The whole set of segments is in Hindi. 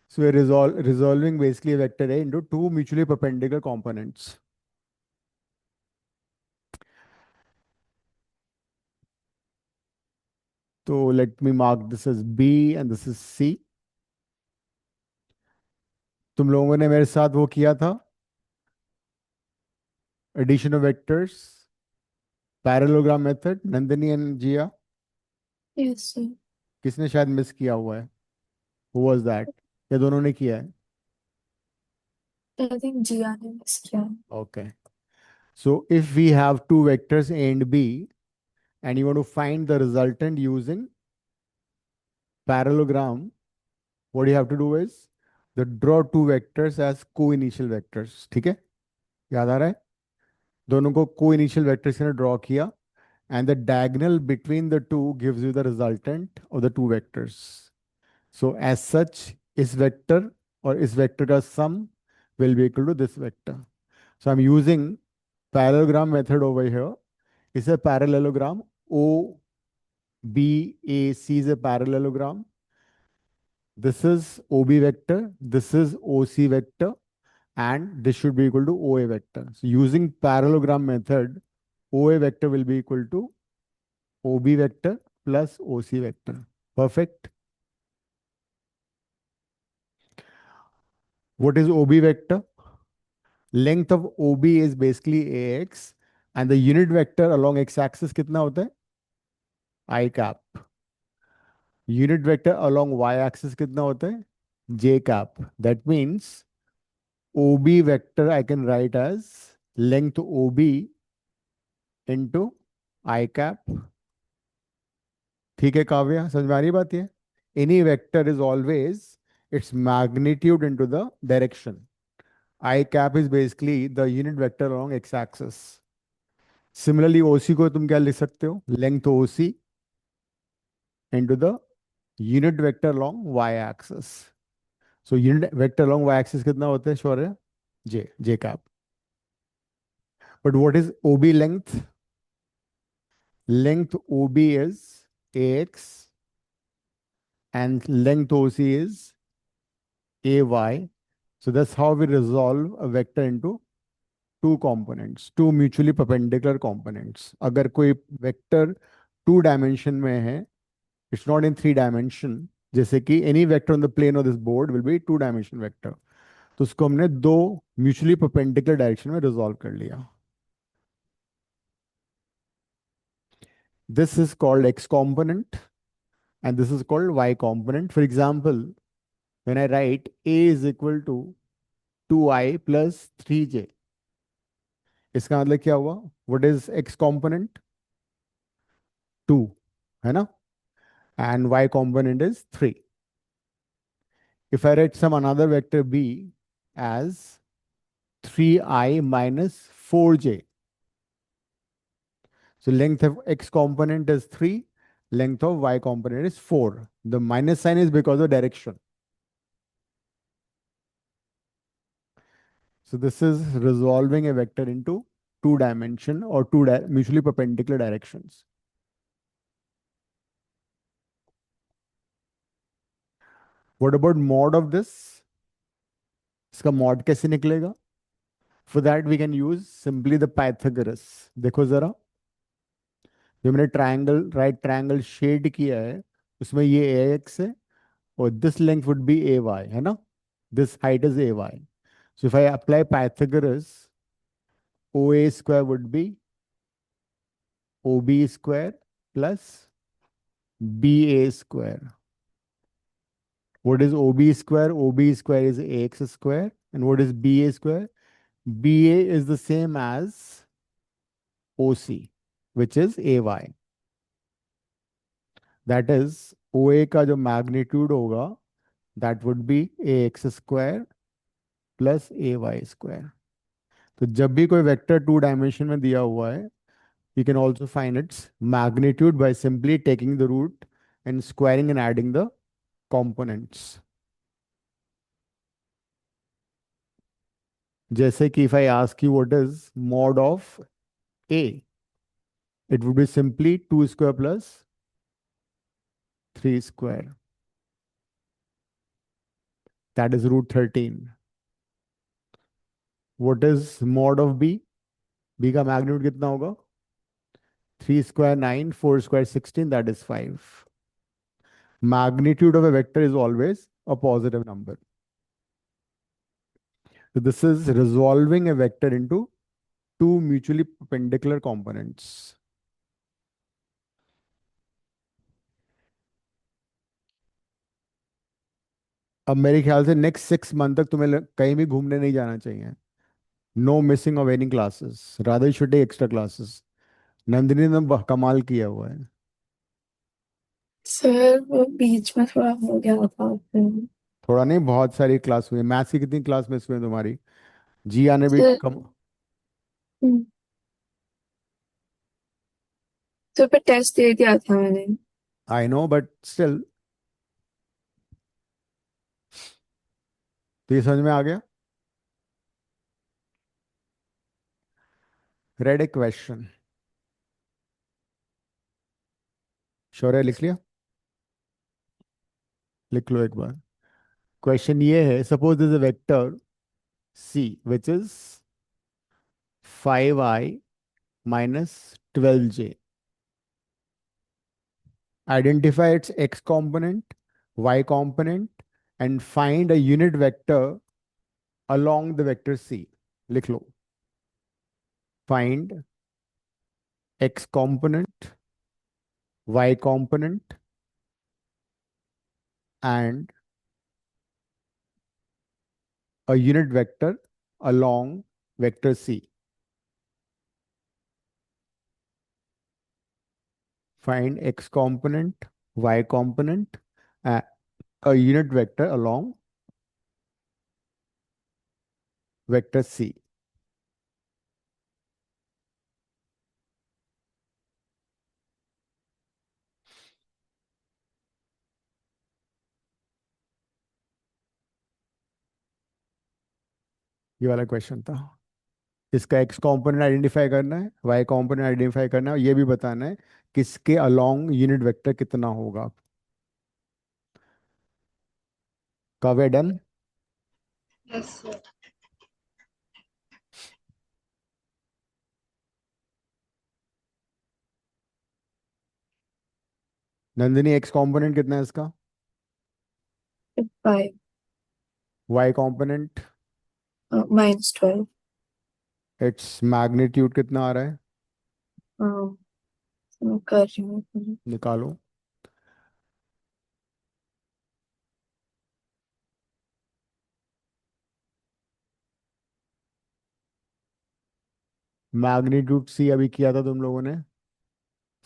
So we're resolving basically a vector A into two mutually perpendicular components. So let me mark this as B and this is C. तुम लोगों ने मेरे साथ वो किया था, addition of vectors, parallelogram method, Nandini and Jia. Yes, sir. किसने शायद मिस किया हुआ है? Who was that? या दोनों ने किया है? I think Gia ने miss किया. Okay. So if we have two vectors A and B and you want to find the resultant using parallelogram, what you have to do is the draw two vectors as co-initial vectors. ठीक है? याद आ रहा है? दोनों को co-initial vectors से ड्रॉ किया and the diagonal between the two gives you the resultant of the two vectors. So as such, इस vector और इस vector का sum will be equal to this vector. So I'm using parallelogram method over here. It's a parallelogram. OBAC is a parallelogram. This is OB vector. This is OC vector. And this should be equal to OA vector. So using parallelogram method, OA vector will be equal to OB vector plus OC vector. Perfect. What is OB vector? Length of OB is basically AX and the unit vector along x-axis कितना होता है? I cap. Unit vector along y-axis कितना होता है? J cap. That means OB vector I can write as length OB into I cap. ठीक है काव्या, समझ में आ रही बात ये? Any vector is always its magnitude into the direction. I cap is basically the unit vector along x-axis. Similarly, OC को तुम क्या लिख सकते हो? Length OC into the unit vector along y-axis. So unit vector along y-axis कितना होता है शौर्य? J cap. But what is OB length? Length OB is AX and length OC is AY. So that's how we resolve a vector into two components, two mutually perpendicular components. अगर कोई vector two dimension में है, it's not in three dimension. जैसे कि any vector on the plane of this board will be two dimension vector. तो उसको हमने दो mutually perpendicular direction में resolve कर लिया. This is called x component and this is called y component. For example, when I write a is equal to 2i plus 3j, इसका मतलब क्या हुआ? What is x component? 2, है ना? And y component is 3. If I write some another vector b as 3i minus 4j, so length of x component is 3, length of y component is 4. The minus sign is because of direction. So this is resolving a vector into two dimension or two mutually perpendicular directions. What about mod of this? इसका mod कैसे निकलेगा? For that we can use simply the Pythagoras. देखो जरा, जो मैंने ट्रायंगल राइट ट्रायंगल शेड किया है उसमें ये ax है और this length would be ay, है ना? This height is ay. So if I apply Pythagoras, OA square would be OB square plus BA square. What is OB square? OB square is AX square. And what is BA square? BA is the same as OC, which is AY. That is, OA का जो magnitude होगा, that would be AX square plus AY square. तो जब भी कोई वेक्टर टू डायमेंशन में दिया हुआ है, you can also find its magnitude by simply taking the root and squaring and adding the components. जैसे कि if I ask you what is mod of A, it would be simply 2 square plus 3 square. That is root 13. What is mod of B? B का मैग्नीट्यूड कितना होगा? 3 square 9, 4 square 16, that is 5. Magnitude of a vector is always a positive number. So this is resolving a vector into two mutually perpendicular components. अब मेरे ख्याल से नेक्स्ट 6 मंथ तक तुम्हें कहीं भी घूमने नहीं जाना चाहिए. No missing of any classes, rather should take extra classes. Nandini ने कमाल किया हुआ है. सर वो बीच में थोड़ा हो गया था फिर। थोड़ा नहीं, बहुत सारी क्लास हुई है. मैथ्स की कितनी क्लास मिस हुई है तुम्हारी? जिया ने भी सर कम. तो फिर टेस्ट दे दिया था मैंने। I know, but still. तो ये समझ में आ गया? रेड ए क्वेश्चन. शौर्य लिख लिया? लिख लो एक बार. क्वेश्चन ये है, suppose this a vector C which is 5i minus 12j. Identify its x component, y component, and find a unit vector along the vector c. लिख लो. Find x component, y component, and a unit vector along vector c. Find x component, y component, and a unit vector along vector c. ये वाला क्वेश्चन था. इसका एक्स कंपोनेंट आइडेंटिफाई करना है, वाई कंपोनेंट आइडेंटिफाई करना है, और ये भी बताना है किसके अलोंग यूनिट वेक्टर कितना होगा. कब done? Yes sir. Nandini, x component कितना है इसका? 5 वाई कंपोनेंट? -12। इट्स मैग्नीट्यूड कितना आ रहा है? मैं कर रही हूँ। निकालो. मैग्नीट्यूड सी अभी किया था तुम लोगों ने.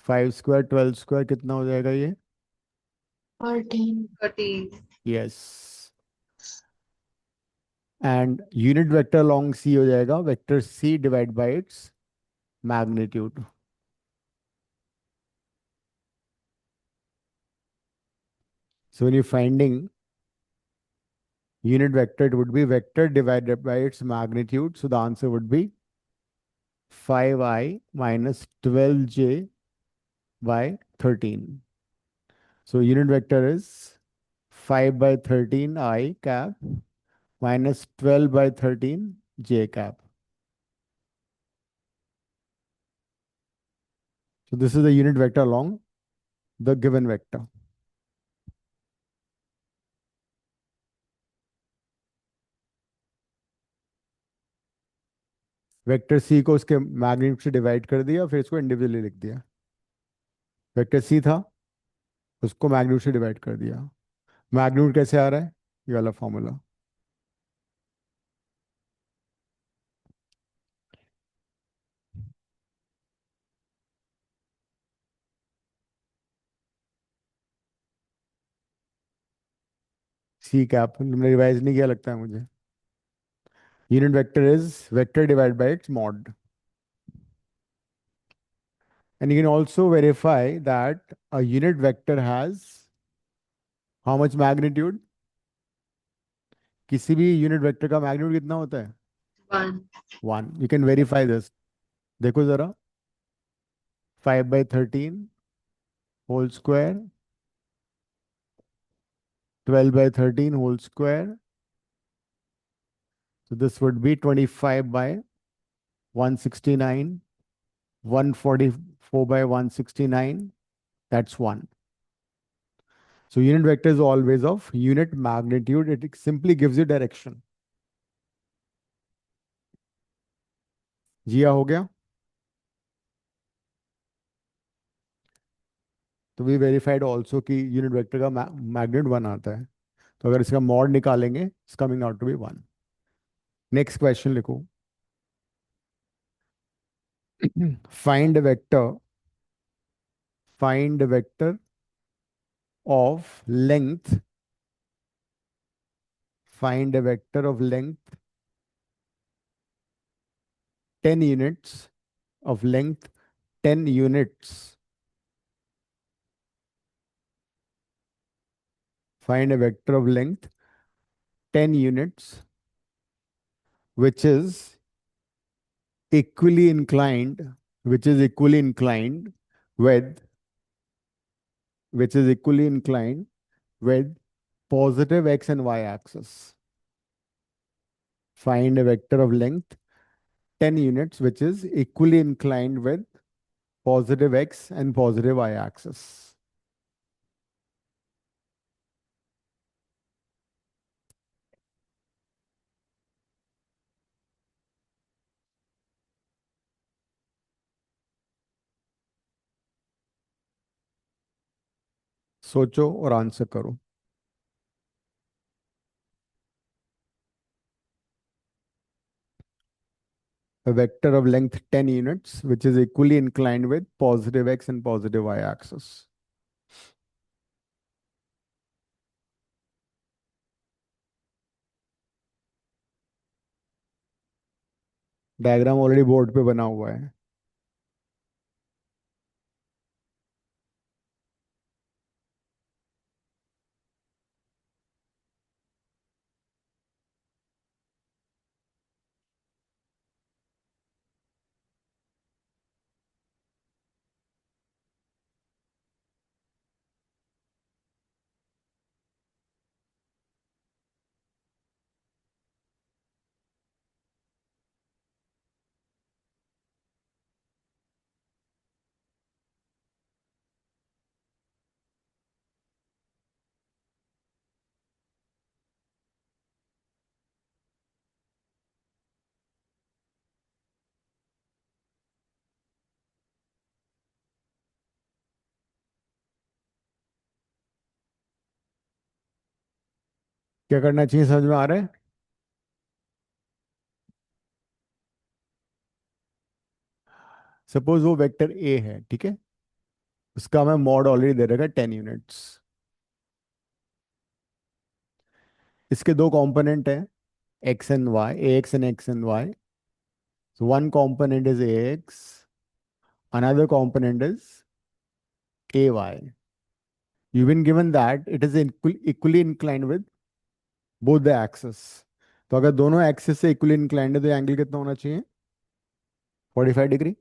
5 स्क्वायर 12 स्क्वायर कितना हो जाएगा ये? 13। Yes. And unit vector along C हो जाएगा vector C divide by its magnitude. So when you're finding unit vector, it would be vector divided by its magnitude. So the answer would be 5i minus 12j by 13. So unit vector is 5 by 13 I cap minus 12 by 13 j cap. So this is the unit vector along the given vector. Vector C को उसके मैग्नीट्यूड से डिवाइड कर दिया, फिर इसको इंडिविजुअली लिख दिया. वेक्टर सी था, उसको मैग्नीट्यूड से डिवाइड कर दिया. मैग्नीट्यूड कैसे आ रहा है? ये वाला फॉर्मूला. सी कैप तुमने रिवाइज नहीं किया लगता है मुझे. Unit vector is vector divided by its mod. And you can also verify that a unit vector has how much magnitude? किसी भी यूनिट वेक्टर का मैग्नीट्यूड कितना होता है? 1। 1. You can verify this. देखो जरा. 5 by 13 whole square, 12 by 13 whole square, So this would be 25 by 169, 144 by 169. That's 1. So unit vector is always of unit magnitude. It simply gives you direction. जिया हो गया. तो वी वेरीफाइड ऑल्सो कि यूनिट वेक्टर का मैग्नेट 1 आता है. तो अगर इसका मॉड निकालेंगे it's coming out to be 1. Next question लिखो. Find vector find a vector of length find a vector of length 10 units of length 10 units. Find a vector of length 10 units which is equally inclined which is equally inclined with which is equally inclined with positive x and y axis. Find a vector of length 10 units which is equally inclined with positive x and positive y axis. सोचो और आंसर करो. A vector of length 10 units which is equally inclined with positive x and positive y axis. Diagram already board पे बना हुआ है. क्या करना चाहिए समझ में आ रहा है. सपोज वो वेक्टर ए है, ठीक है. उसका मैं मॉड ऑलरेडी दे रखा है 10 यूनिट्स. इसके दो कंपोनेंट हैं X and Y, A X and X and Y. So one component is ax, another component is ay. You've been given that it is equally inclined with both the axes. तो अगर दोनों एक्सिस से इक्वली इंक्लाइंड है तो एंगल कितना होना चाहिए? 45 degree,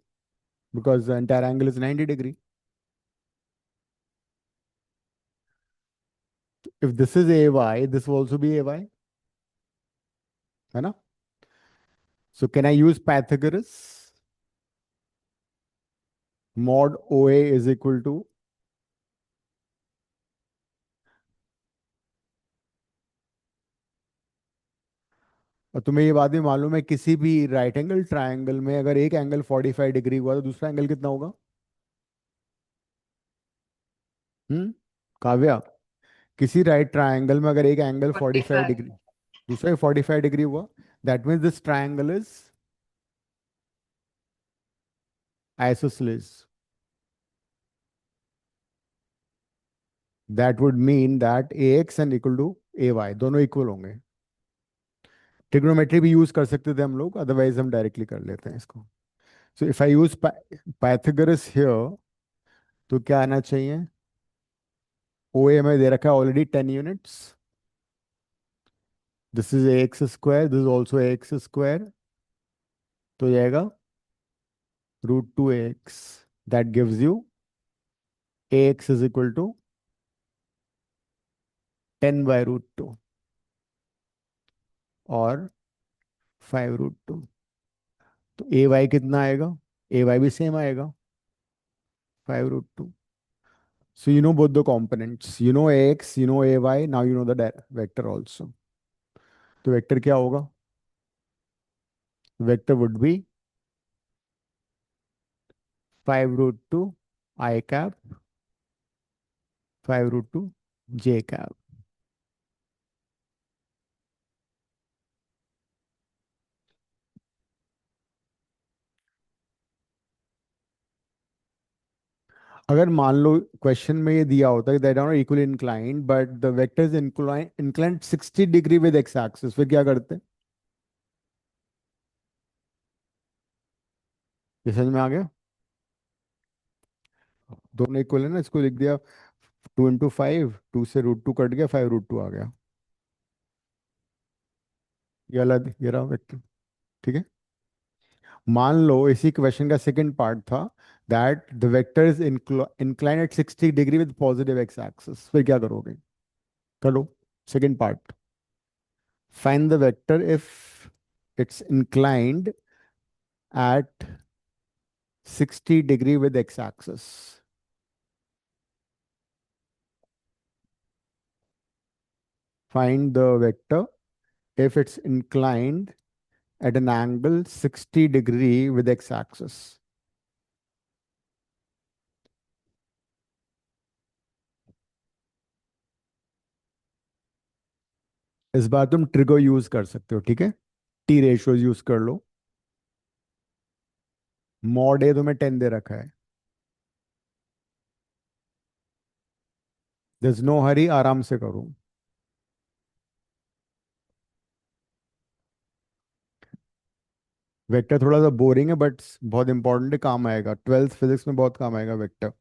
because the entire angle is 90 degree. If this is A Y this will also be A Y, है ना. So can I use Pythagoras? Mod O A is equal to, और तुम्हें ये बात भी मालूम है किसी भी राइट एंगल ट्राइंगल में अगर एक एंगल 45 डिग्री हुआ तो दूसरा एंगल कितना होगा? काव्या, किसी राइट ट्राइंगल में अगर एक एंगल 45 45. डिग्री दूसरा 45 डिग्री हुआ, that means this triangle is isosceles. That would mean that A X and equal to A Y दोनों इक्वल होंगे. ट्रिग्नोमेट्री भी यूज कर सकते थे हम लोग, अदरवाइज हम डायरेक्टली कर लेते हैं इसको. So if I use Pythagoras here तो क्या आना चाहिए? ओ ए में दे रखा है already 10 units. This is A X square, this is also A X square. तो ये आएगा √2ax. That gives you ax is equal to 10 by √2. और 5√2। तो ए वाई कितना आएगा? ए वाई भी सेम आएगा, 5√2। So you know both the components. You know ax, you know ay. Now you know the vector also. तो वेक्टर क्या होगा? Vector would B 5√2 I cap, 5√2 j cap. अगर मान लो क्वेश्चन में ये दिया होता है that are equally inclined but the vector is inclined 60 degree with X axis, फिर क्या करते? ये समझ में आ गया? दोनों इक्वल है ना, इसको लिख दिया 2 × 5, 2 से √2 कट गया, 5√2 आ गया। ये अलग, ये रहा वेक्टर। ठीक है। मान लो इसी क्वेश्चन का सेकंड पार्ट था that the vector is inclined at 60 degree with positive x axis, फिर क्या करोगे? करो second part. Find the vector if it's inclined at 60 degree with X axis. Find the vector if it's inclined at an angle 60 degree with x axis. इस बार तुम ट्रिगो यूज कर सकते हो, ठीक है? टी रेशियो यूज कर लो। मॉड ए तुम्हें 10 दे रखा है, दिस नो हरी, आराम से करो। वेक्टर थोड़ा सा बोरिंग है बट बहुत इंपॉर्टेंट है, काम आएगा, 12th फिजिक्स में बहुत काम आएगा वेक्टर।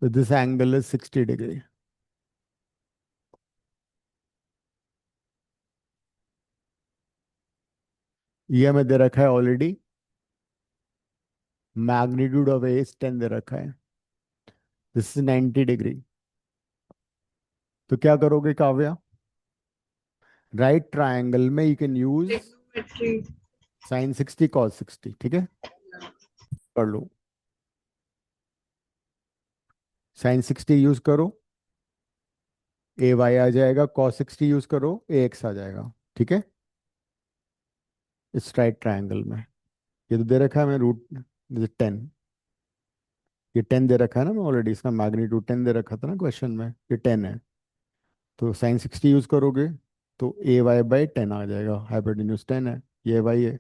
तो दिस एंगल इज 60 डिग्री। ये हमें दे रखा है already, magnitude of A is 10 दे रखा है, दिस इज 90 डिग्री। तो क्या करोगे काव्या? राइट ट्रायंगल में you can use Trigonometry. Sine 60 cos 60, ठीक है? कर लो, साइन 60 यूज करो, ए वाई आ जाएगा, कॉस 60 यूज करो, ए एक्स आ जाएगा, ठीक है? इस राइट ट्रायंगल में ये तो दे रखा है मैं रूट 10, ये 10 दे रखा है ना, मैं ऑलरेडी इसका मैग्नीट्यूड 10 दे रखा था ना क्वेश्चन में, ये 10 है। तो साइन 60 यूज करोगे तो ए वाई बाई 10 आ जाएगा, हाइपोटेन्यूज 10 है, ये वाई है।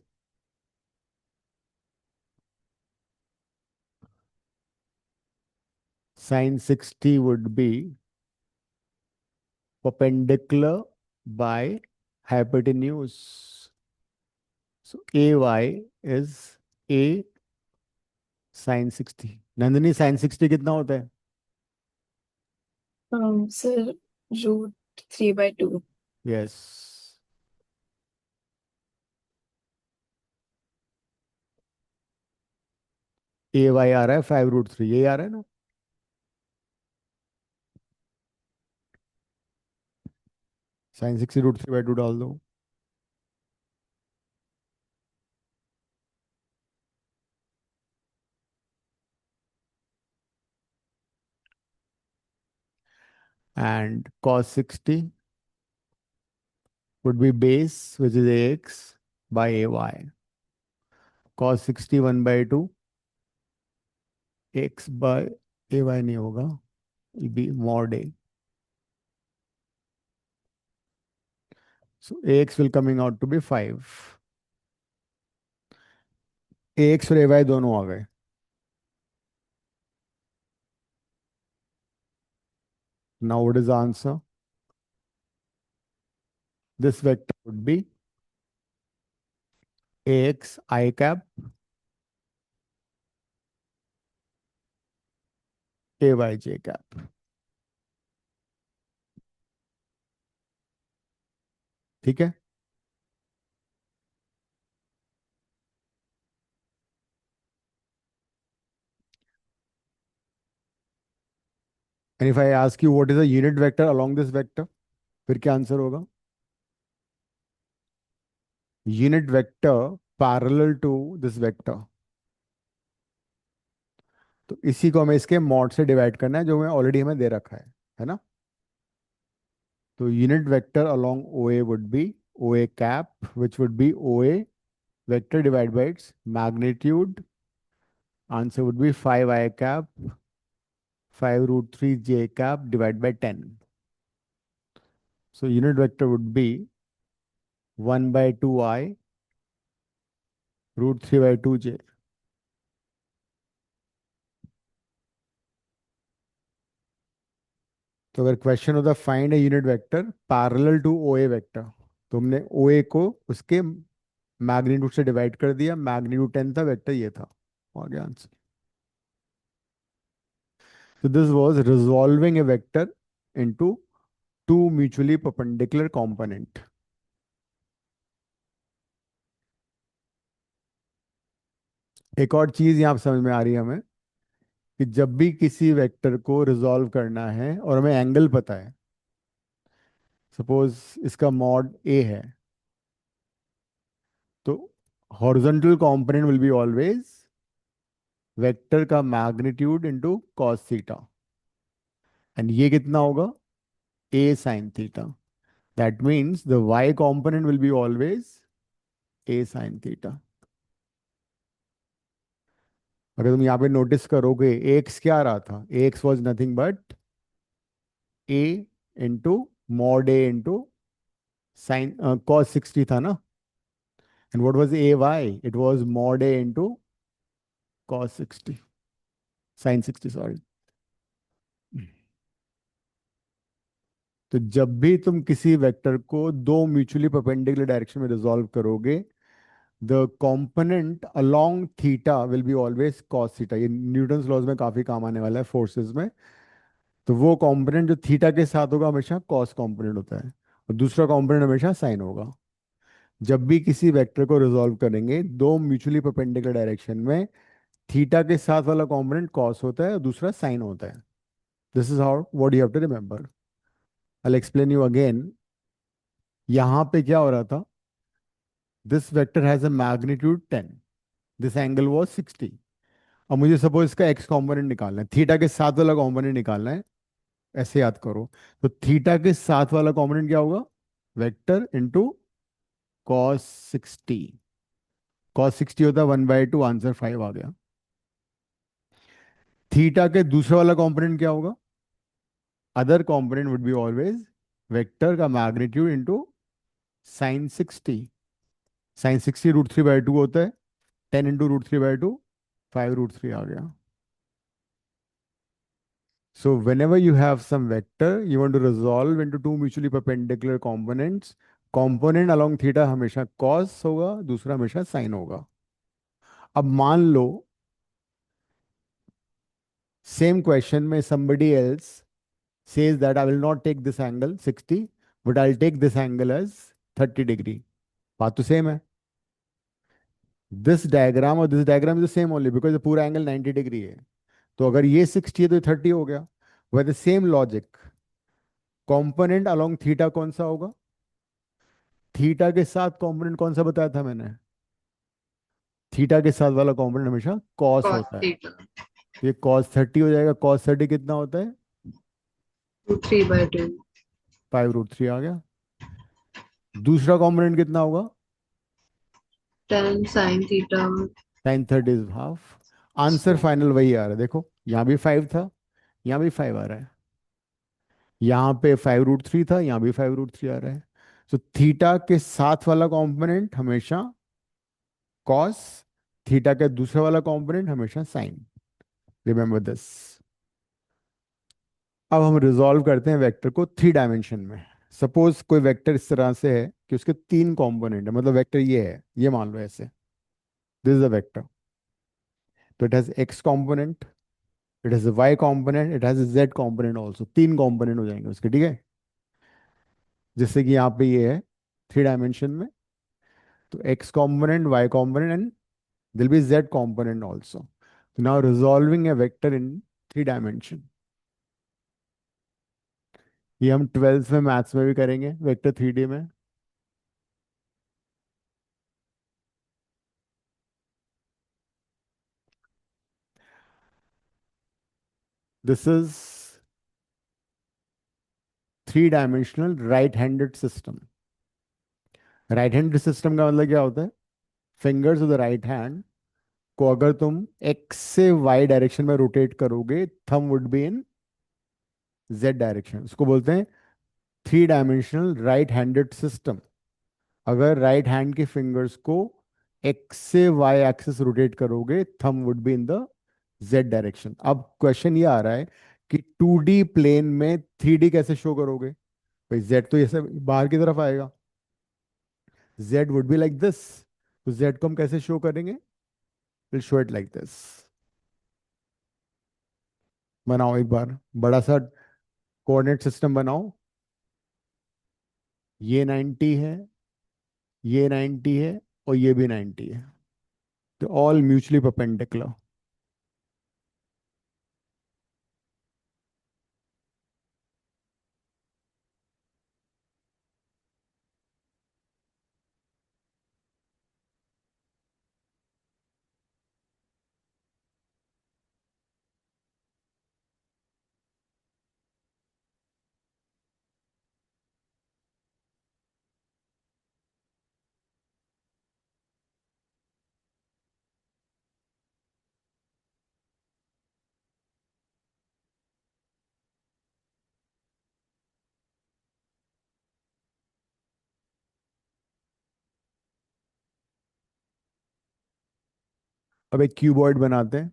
Sine 60 would be perpendicular by hypotenuse. So AY is A sin 60। Nandini sin 60 कितना होता है? Sir, √3/2. यस। ए वाई आ रहा है 5√3, ये आ रहा है ना? sin 60 √3/2 डाल दो। And cos 60 would be base, which is ax by ay. Cos 60 1/2 x by ay नहीं होगा, it'll be mod a. So ax will coming out to be 5। ax और ay दोनों आ गए। Now what is the answer? This vector would be ax I cap ay j cap. ठीक है। And if I ask you what is a unit vector along this vector, फिर क्या आंसर होगा? Unit vector parallel to this vector. तो इसी को हमें इसके मॉड से डिवाइड करना है, जो हमें ऑलरेडी हमें दे रखा है ना? तो unit vector along O A would be O A cap, which would be O A vector divide by its magnitude. Answer would be 5 I cap 5 root 3 j cap divided by 10. So unit vector would be 1 by 2 I root 3 by 2 j. तो अगर क्वेश्चन होता find a unit vector parallel to O A vector, तो हमने ओ ए को उसके मैग्नीट्यूड से डिवाइड कर दिया, मैग्नीट्यूड 10 था, वेक्टर ये था, आ गया answer. So this was resolving a vector into two mutually perpendicular component. एक और चीज यहाँ समझ में आ रही है हमें कि जब भी किसी वेक्टर को रिजॉल्व करना है और हमें एंगल पता है, सपोज इसका मॉड ए है, तो horizontal component will be always vector का magnitude into cos theta, and ये कितना होगा? A sine theta. That means the Y component will be always A sine theta. अगर तुम यहाँ पे नोटिस करोगे, एक्स क्या आ रहा था? X was nothing but A into mod A into sine cos 60 था ना? And what was A Y? It was mod A into cos 60, sine 60 sorry. तो जब भी तुम किसी वेक्टर को दो म्यूचुअली परपेंडिकुलर डायरेक्शन में रिजॉल्व करोगे, the component along theta will be always cos theta. ये न्यूटन्स लॉज में काफी काम आने वाला है फोर्सेस में। तो वो कंपोनेंट जो थीटा के साथ होगा हमेशा कॉस कंपोनेंट होता है, और दूसरा कंपोनेंट हमेशा साइन होगा। जब भी किसी वेक्टर को रिजॉल्व करेंगे दो म्यूचुअली परपेंडिकुलर डायरेक्शन में, थीटा के साथ वाला कंपोनेंट कॉस होता है और दूसरा साइन होता है। This is how what you have to remember. I explain you again. यहां पे क्या हो रहा था? This vector has a magnitude 10, this angle was 60। अब मुझे सपोज इसका एक्स कंपोनेंट निकालना है, थीटा के साथ वाला कंपोनेंट निकालना है। ऐसे याद करो, तो थीटा के साथ वाला कंपोनेंट क्या होगा? Vector into cos 60। कॉस 60 होता है 1/2, आंसर 5 आ गया। थीटा के दूसरा वाला कंपोनेंट क्या होगा? Other component would be always vector का मैग्नीट्यूड इनटू साइन 60। साइन 60 √3/2 होता है, 10 इंटू √3/2, 5 √3 आ गया। So whenever you have some vector, you want to resolve into two mutually perpendicular components. Component along theta हमेशा cos होगा, दूसरा हमेशा sin होगा। अब मान लो same question में somebody else says that I will not take this angle 60, but I'll take this angle as 30 degree. बात तो सेम है। This diagram और this diagram is the same only because पूरा एंगल 90 डिग्री है। तो अगर ये 60 है तो ये 30 हो गया। वह the same logic, component along theta कौन सा होगा? थीटा के साथ कंपोनेंट कौन सा बताया था मैंने? थीटा के साथ वाला कंपोनेंट हमेशा कॉस cos होता है। theta तो ये कॉस 30 हो जाएगा। कॉस 30 कितना होता है? 3/2 5 √3 आ गया। दूसरा कंपोनेंट कितना होगा? tan sin theta sine 30 is half. Answer final वही आ रहा है, देखो यहाँ भी 5 था, यहाँ भी 5 आ रहा है। यहाँ पे 5 √3 था, यहाँ भी 5 √3 आ रहा है। तो थीटा के साथ वाला कंपोनेंट हमेशा कॉस, थीटा के दूसरा वाला कंपोनेंट हमेशा साइन। Remember this. अब हम रिजॉल्व करते हैं वेक्टर को 3 डायमेंशन में। सपोज कोई वेक्टर इस तरह से है कि उसके 3 कंपोनेंट है, मतलब वेक्टर ये है, ये मान लो ऐसे, दिस इज अ वेक्टर। तो it has X component, it has Y component, it has Z component also. 3 component हो जाएंगे उसके, ठीक है? जैसे कि यहाँ पे ये है, थ्री डायमेंशन में. तो x component, y component, and there'll be z component also. So now resolving a vector in three dimension. ये हम 12th में मैथ्स में भी करेंगे वेक्टर 3D में. This is three dimensional right handed system. Right handed system का मतलब क्या होता है? Fingers of the right hand को अगर तुम एक्स से वाई डायरेक्शन में रोटेट करोगे, thumb would be in Z direction. उसको बोलते हैं three dimensional right handed system. अगर राइट हैंड के फिंगर्स को एक्स से वाई एक्सिस रोटेट करोगे, thumb would be in the Z direction. अब क्वेश्चन ये आ रहा है कि 2D प्लेन में 3D कैसे शो करोगे? भाई जेड तो ये सब बाहर की तरफ आएगा. Z would be like this. तो जेड को हम कैसे शो करेंगे? Will show it like this. बनाओ एक बार बड़ा सा कोऑर्डिनेट सिस्टम बनाओ. ये 90 है, ये 90 है, और ये भी 90 है. तो ऑल म्यूचुअली परपेंडिकुलर. अब एक क्यूबॉइड बनाते हैं.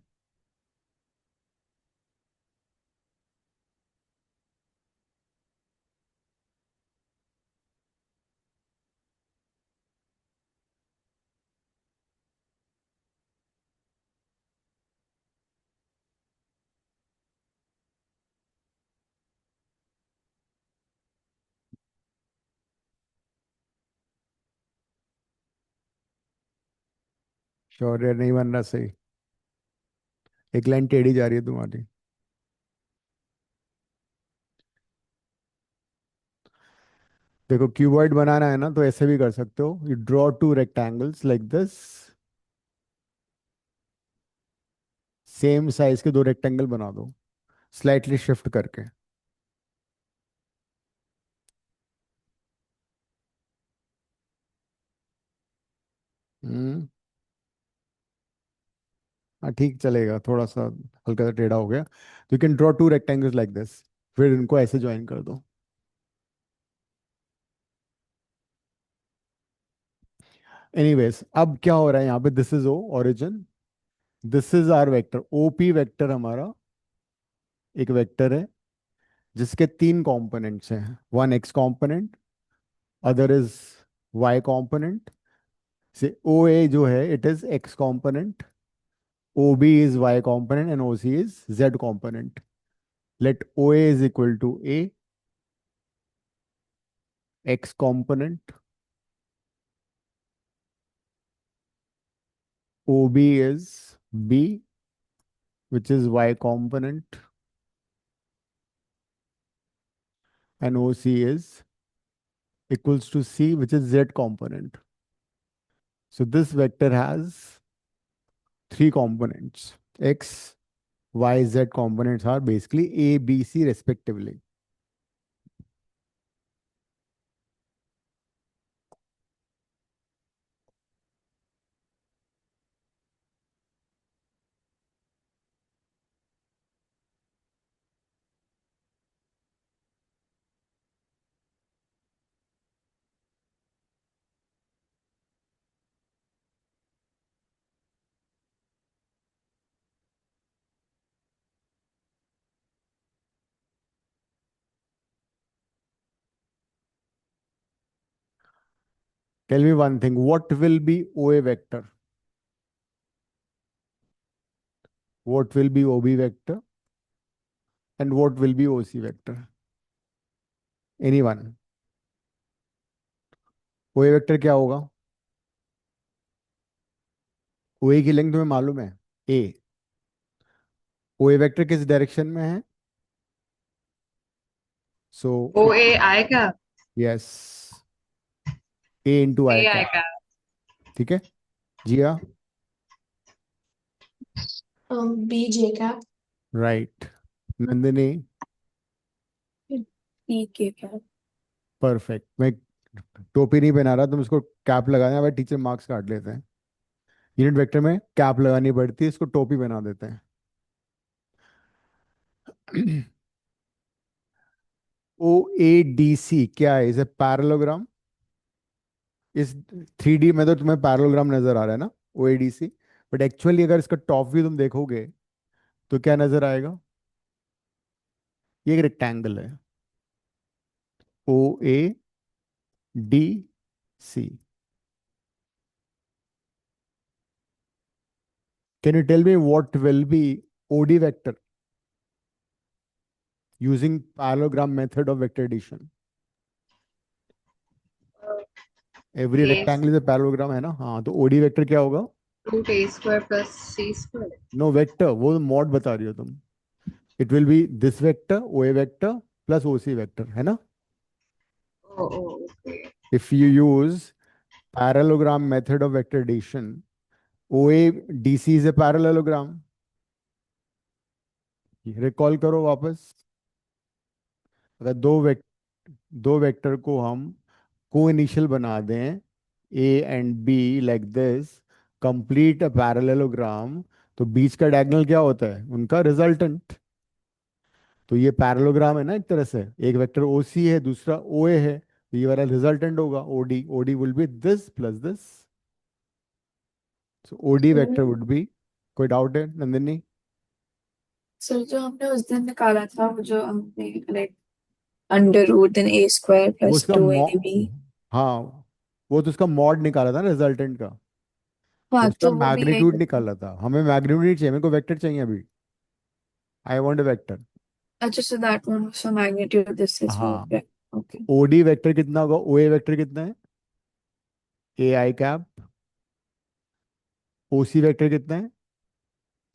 शौर्य नहीं बन रहा सही. एक लाइन टेढ़ी जा रही है तुम्हारी. देखो क्यूबॉइड बनाना है ना, तो ऐसे भी कर सकते हो. You draw two rectangles like this. Same size के दो रेक्टेंगल बना दो स्लाइटली शिफ्ट करके. हम्म. हाँ ठीक चलेगा, थोड़ा सा हल्का सा टेढ़ा हो गया. You can draw two rectangles like this. फिर इनको ऐसे ज्वाइन कर दो. एनीवेज, अब क्या हो रहा है यहाँ पे? This is O origin. This is R vector. OP vector हमारा एक वेक्टर है जिसके तीन कंपोनेंट्स हैं. One X component, other is Y component. Say O A जो है it is X component, O B is Y component, and O C is Z component. Let O A is equal to A X component, O B is B which is y component, and OC is equals to C, which is Z component. So this vector has three components. X, Y, Z components are basically A, B, C respectively. Tell me one thing, what will be OA vector? What will be OB vector? And what will be OC vector? Anyone? O A vector क्या होगा? ओ ए की लेंथ तुम्हें मालूम है, ए। ओ ए वेक्टर किस डायरेक्शन में है? सो ओ ए आई का। यस, ए इंटू आई ए आई कैप। का। ठीक है, जिया। B J cap. Right. Nandini. P K cap. Perfect. मैं टोपी नहीं पहना रहा, तुम इसको कैप लगा देना भाई, टीचर मार्क्स काट लेते हैं। यूनिट वेक्टर में कैप लगानी पड़ती है, इसको टोपी बना देते हैं। ओ ए डी सी क्या है? इसे पैरेललोग्राम। इस 3D में तो तुम्हें पैरेललोग्राम नजर आ रहा है ना, O A D C. But actually अगर इसका टॉप व्यू तुम देखोगे तो क्या नजर आएगा? ये एक रेक्टेंगल है, O A D C. Can you tell me what will be OD vector using parallelogram method of vector addition? Every a rectangle is a parallelogram है ना, हाँ, तो ओडी वेक्टर क्या होगा? Root A square plus C square. No vector, वो मॉड बता रही हो तुम। It will be this vector, O A vector plus O C vector, है ना? Oh oh okay. If you use parallelogram method of vector addition, OADC is a parallelogram. Recall करो वापस। अगर दो वेक्टर को हम को इनिशियल बना दें, ए and be like this, complete a parallelogram, तो बीच का डायगोनल क्या होता है? उनका रिजल्टेंट। तो ये पैरेललोग्राम है ना एक तरह से, एक वेक्टर ओ सी है, दूसरा ओ ए है, तो ये वाला रिजल्टेंट होगा OD. OD will be this plus this, so OD vector would be. कोई डाउट है नंदिनी? सर जो हमने उस दिन निकाला था वो जो हमने like under root then A square वो plus उसका टू मॉ ए बी हाँ, वो तो उसका मॉड निकाला था ना रिजल्टेंट का। वो हाँ उसका तो वो भी यही मैग्नीट्यूड होता है। निकाला था, हमें मैग्नीट्यूड नहीं चाहिए, मेरे को वेक्टर चाहिए अभी। I want a vector. अच्छा so that one was for magnitude, this is for हाँ, vector. Okay. ओडी वेक्टर कितना होगा? ओ ए वेक्टर कितना है? ए आई कैप। ओ सी वेक्टर कितना है?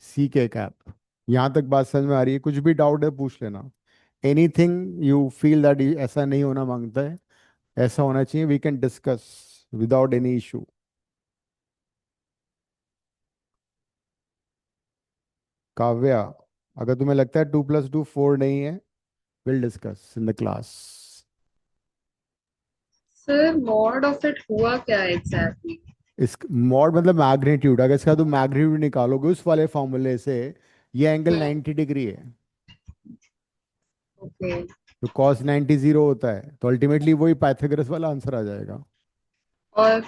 सी के कैप। यहाँ तक बात समझ में आ रही है? कुछ भी डाउट है पूछ लेना। एनीथिंग यू फील दैट ऐसा नहीं होना मांगता है, ऐसा होना चाहिए, we can discuss without any issue. Kavya, अगर तुम्हें लगता है 2 + 2 4 नहीं है, will discuss in the class. Sir mod of it हुआ क्या एग्जैक्टली? इस मॉड मतलब मैग्नीट्यूड, अगर इसका तुम मैग्नीट्यूड निकालोगे उस वाले फॉर्मूले से, ये एंगल 90 डिग्री है, ओके। तो कॉस 90 जीरो होता है, तो अल्टीमेटली वही पाइथागोरस वाला आंसर आ जाएगा। और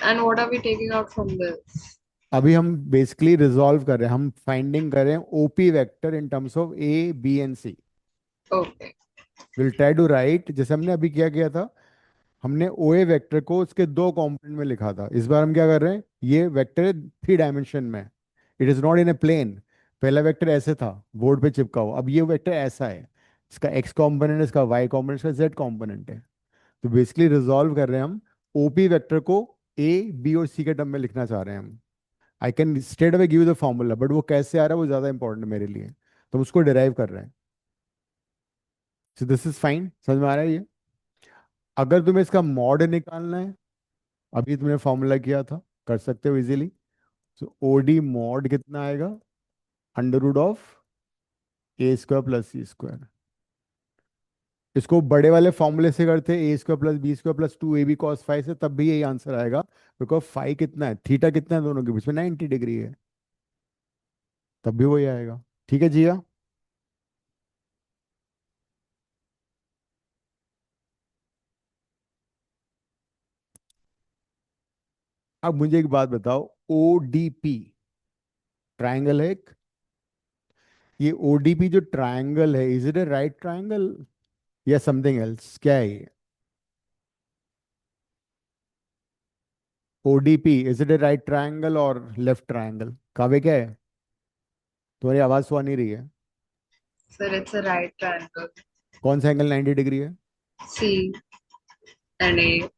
and what are we taking out from this? अभी हम बेसिकली रिजॉल्व कर रहे हैं, हम फाइंडिंग कर रहे हैं OP vector in terms of A B and C. Okay. Will try to write, जैसे हमने अभी क्या किया था, हमने ओ ए वेक्टर को उसके दो कंपोनेंट में लिखा था, इस बार हम क्या कर रहे हैं, ये वेक्टर 3 डायमेंशन में, it is not in a plane. पहला वेक्टर ऐसे था बोर्ड पे चिपका हुआ, अब ये वेक्टर ऐसा है, इसका एक्स कॉम्पोनेंट, इसका वाई कॉम्पोनेंट, इसका जेड कॉम्पोनेंट है। तो बेसिकली रिजॉल्व कर रहे हैं हम ओपी वेक्टर को ए बी और सी के टर्म में लिखना चाह रहे हैं हम। I can straight away give the formula, but वो कैसे आ रहा है वो ज्यादा इंपॉर्टेंट है मेरे लिए, तो हम उसको डिराइव कर रहे हैं। सो दिस इज फाइन, समझ में आ रहा है ये? अगर तुम्हें इसका मॉड निकालना है, अभी तुमने फॉर्मूला किया था, कर सकते हो इजीली। सो ओडी मॉड कितना आएगा? Under root of A square plus C square. इसको बड़े वाले फॉर्मूले से करते, A square plus B square plus 2 AB cos phi से, तब भी यही आंसर आएगा, बिकॉज फाइव कितना है, थीटा कितना है, दोनों के बीच में 90 डिग्री है, तब भी वही आएगा। ठीक है जिया? अब मुझे एक बात बताओ, ओ डी पी ट्राइंगल है एक, ये ओडीपी जो ट्राइंगल है, is it a right triangle या समथिंग एल्स? क्या है ये ODP? Is it a right triangle और लेफ्ट ट्राइंगल? कावे क्या है? तुम्हारी आवाज तो आ नहीं रही है। Sir it's a right triangle. कौन सा एंगल 90 डिग्री है? C and A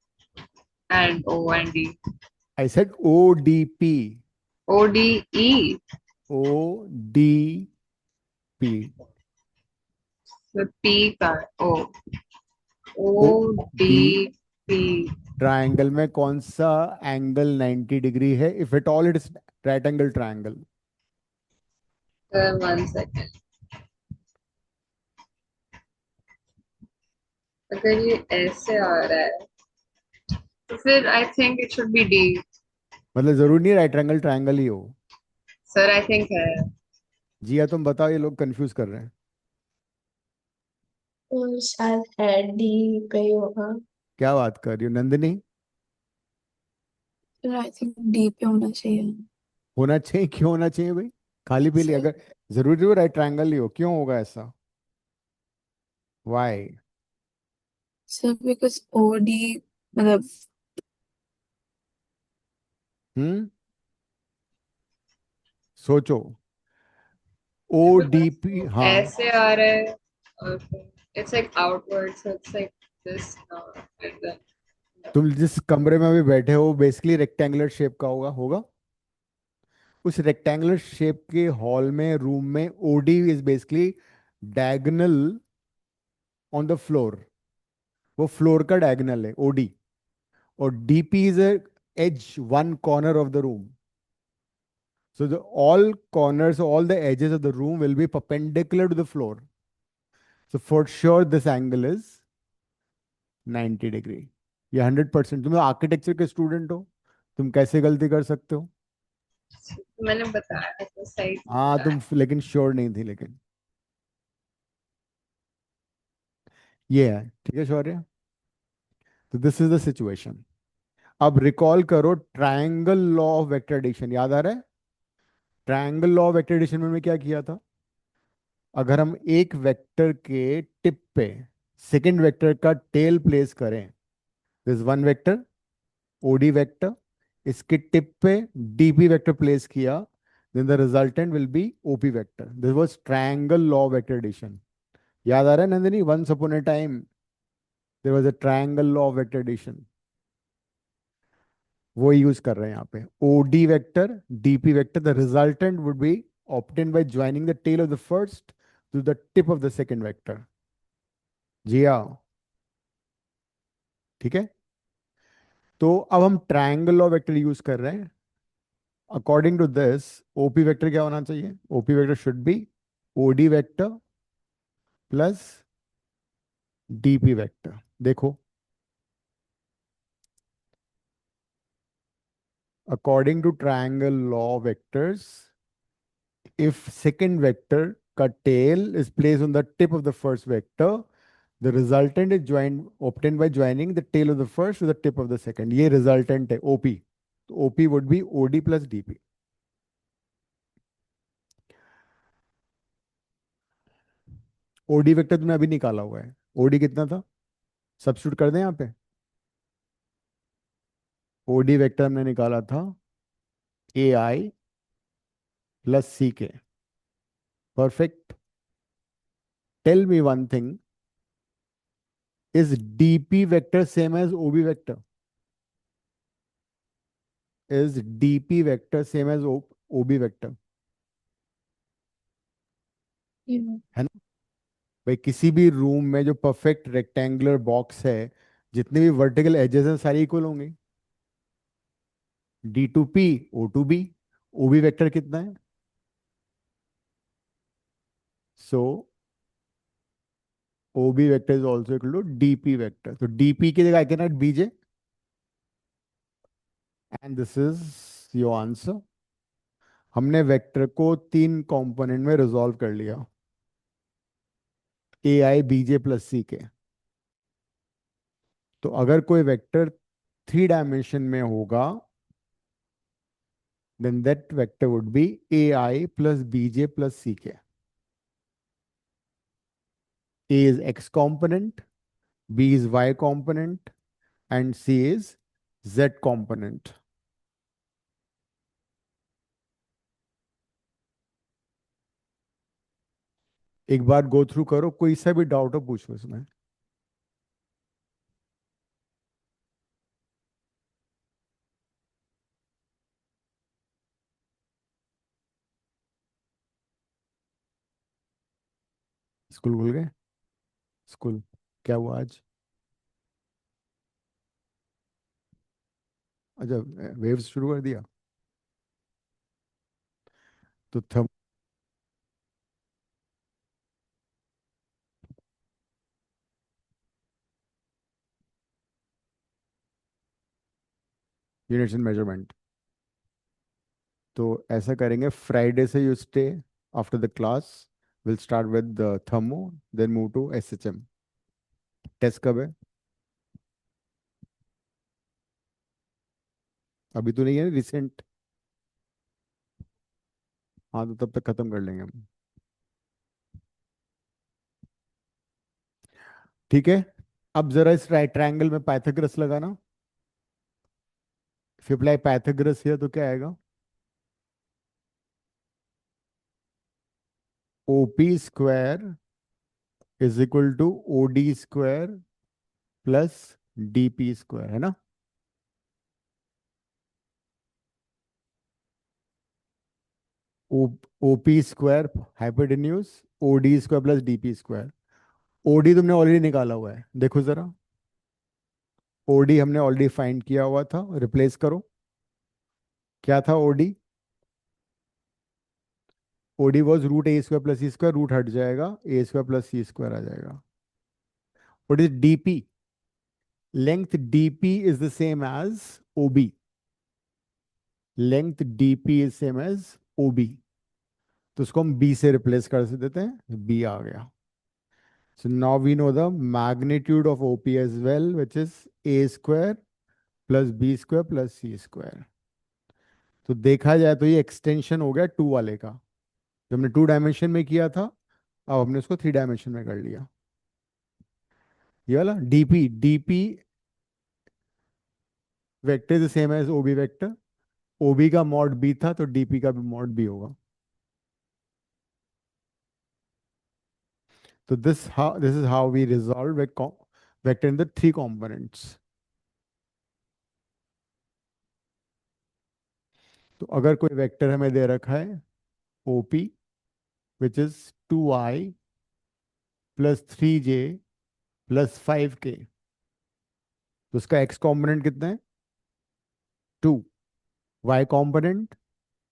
and O and D. I said ODP. ODE. ODP. The P का O. OD ODP. ट्रायंगल में कौन सा एंगल 90 डिग्री है? If at all it is right angle triangle. Sir, 1 second. अगर ये ऐसे आ रहा है तो फिर I think it should be D. मतलब जरूरी नहीं राइट एंगल ट्रायंगल ही हो. Sir, I think है. जिया तुम बताओ, ये लोग कंफ्यूज कर रहे हैं. तो शायद है डी पे ही होगा। क्या बात कर रही हो नंदिनी? फिर आई थिंक डी पे होना चाहिए। होना चाहिए? क्यों होना चाहिए भाई? खाली पीली सर अगर जरूरी हो राइट ट्रायंगल ही हो, क्यों होगा ऐसा? वाई? सर बिकॉज ओडी मतलब हम्म, सोचो. ODP. हाँ, ऐसे आ रहा है और फिर it's like outward, so it's like this now and then. तुम जिस कमरे में अभी बैठे हो बेसिकली रेक्टेंगुलर शेप का होगा. उस रेक्टेंगुलर शेप के हॉल में, रूम में, OD is basically diagonal on the floor. वो फ्लोर का डायगोनल है ओडी. और DP is edge one corner of the room. So the all corners, all the edges of the room will be perpendicular to the floor. So for sure this angle is 90 degree. ये 100%. तुम आर्किटेक्चर के स्टूडेंट हो, तुम कैसे गलती कर सकते हो? मैंने बताया तो सही हाँ बताया. तुम लेकिन श्योर नहीं थी. लेकिन ये है. ठीक है शौर्य. तो दिस इज द सिचुएशन. अब रिकॉल करो triangle law of vector addition. याद आ रहा है? Triangle law of vector addition में मैं क्या किया था? अगर हम एक वेक्टर के टिप पे सेकंड वेक्टर का टेल प्लेस करें, this one vector OD vector, इसके टिप पे डीपी वेक्टर प्लेस किया, then the resultant will be OP vector. This was triangle law of vector addition. याद आ रहा है Nandini? Once upon a time there was a triangle law of vector addition. वो यूज कर रहे हैं यहाँ पे. OD vector, DP vector, the resultant would be obtained by joining the tail of the first to the tip of the second vector. जी हाँ. ठीक है. तो अब हम ट्रायंगल लॉ वेक्टर यूज कर रहे हैं. According to this OP vector क्या होना चाहिए? OP vector should be OD vector plus DP vector. देखो, according to triangle law vectors, if second vector का tail is placed on the tip of the first vector, the resultant is joined obtained by joining the tail of the first to the tip of the second. ये resultant है OP. तो OP would be OD plus DP. OD vector तुमने अभी निकाला हुआ है. OD कितना था? सब्स्टिट्यूट कर दें यहाँ पे. OD वेक्टर हमने निकाला था AI plus CK. Perfect. Tell me one thing. Is DP vector same as OB vector? Is DP vector same as OB vector? है ना? भाई किसी भी रूम में जो परफेक्ट रेक्टेंगुलर बॉक्स है, जितने भी वर्टिकल एजेस हैं सारी इक्वल होंगे. D2P O2B. OB वेक्टर कितना है? So OB vector is also equal to DP vector. तो DP की जगह I can write BJ and this is your answer. हमने वेक्टर को तीन कंपोनेंट में रिजॉल्व कर लिया. AI BJ plus CK. तो अगर कोई वेक्टर 3 डायमेंशन में होगा, then that vector would be AI plus BJ plus CK. A is X component, B is Y component, and C is Z component. एक बार गो थ्रू करो, कोई सा भी डाउट हो पूछो इसमें. स्कूल खुल गए? स्कूल क्या हुआ आज? अच्छा, वेव्स शुरू कर दिया। तो थम यूनिट्स इन मेजरमेंट। तो ऐसा करेंगे, फ्राइडे से you stay after the class, will start with thermo, then move to SHM. Test कब है? अभी तो नहीं है रिसेंट। हाँ, तो तब तक खत्म कर लेंगे हम। ठीक है। अब जरा इस राइट ट्रायंगल में पाइथागोरस लगाना। इफ अप्लाई पाइथागोरस हियर तो क्या आएगा? OP square is equal to OD square plus DP square, है ना? OP square hypotenuse, OD square plus DP square. OD तुमने ऑलरेडी निकाला हुआ है, देखो जरा। ओडी हमने ऑलरेडी फाइंड किया हुआ था, रिप्लेस करो। क्या था OD? OD was root A square plus C square, root हट जाएगा, A square plus C square आ जाएगा। What is DP? Length DP is the same as OB. Length DP is same as OB. तो उसको हम बी से रिप्लेस कर देते हैं, बी आ गया। So now we know the magnitude of OP as well, which is a square plus b square plus c square. तो देखा जाए तो ये एक्सटेंशन हो गया टू वाले का। जो हमने टू डायमेंशन में किया था, अब हमने उसको थ्री डायमेंशन में कर लिया। ये वाला DP, DP vector is same as OB vector. OB का मॉड बी था, तो डीपी का भी मॉड बी होगा। तो this is how we resolve vector in the three components. तो अगर कोई वेक्टर हमें दे रखा है OP, which is 2i plus 3j plus 5k, तो उसका x कॉम्पोनेंट कितना है? 2, y component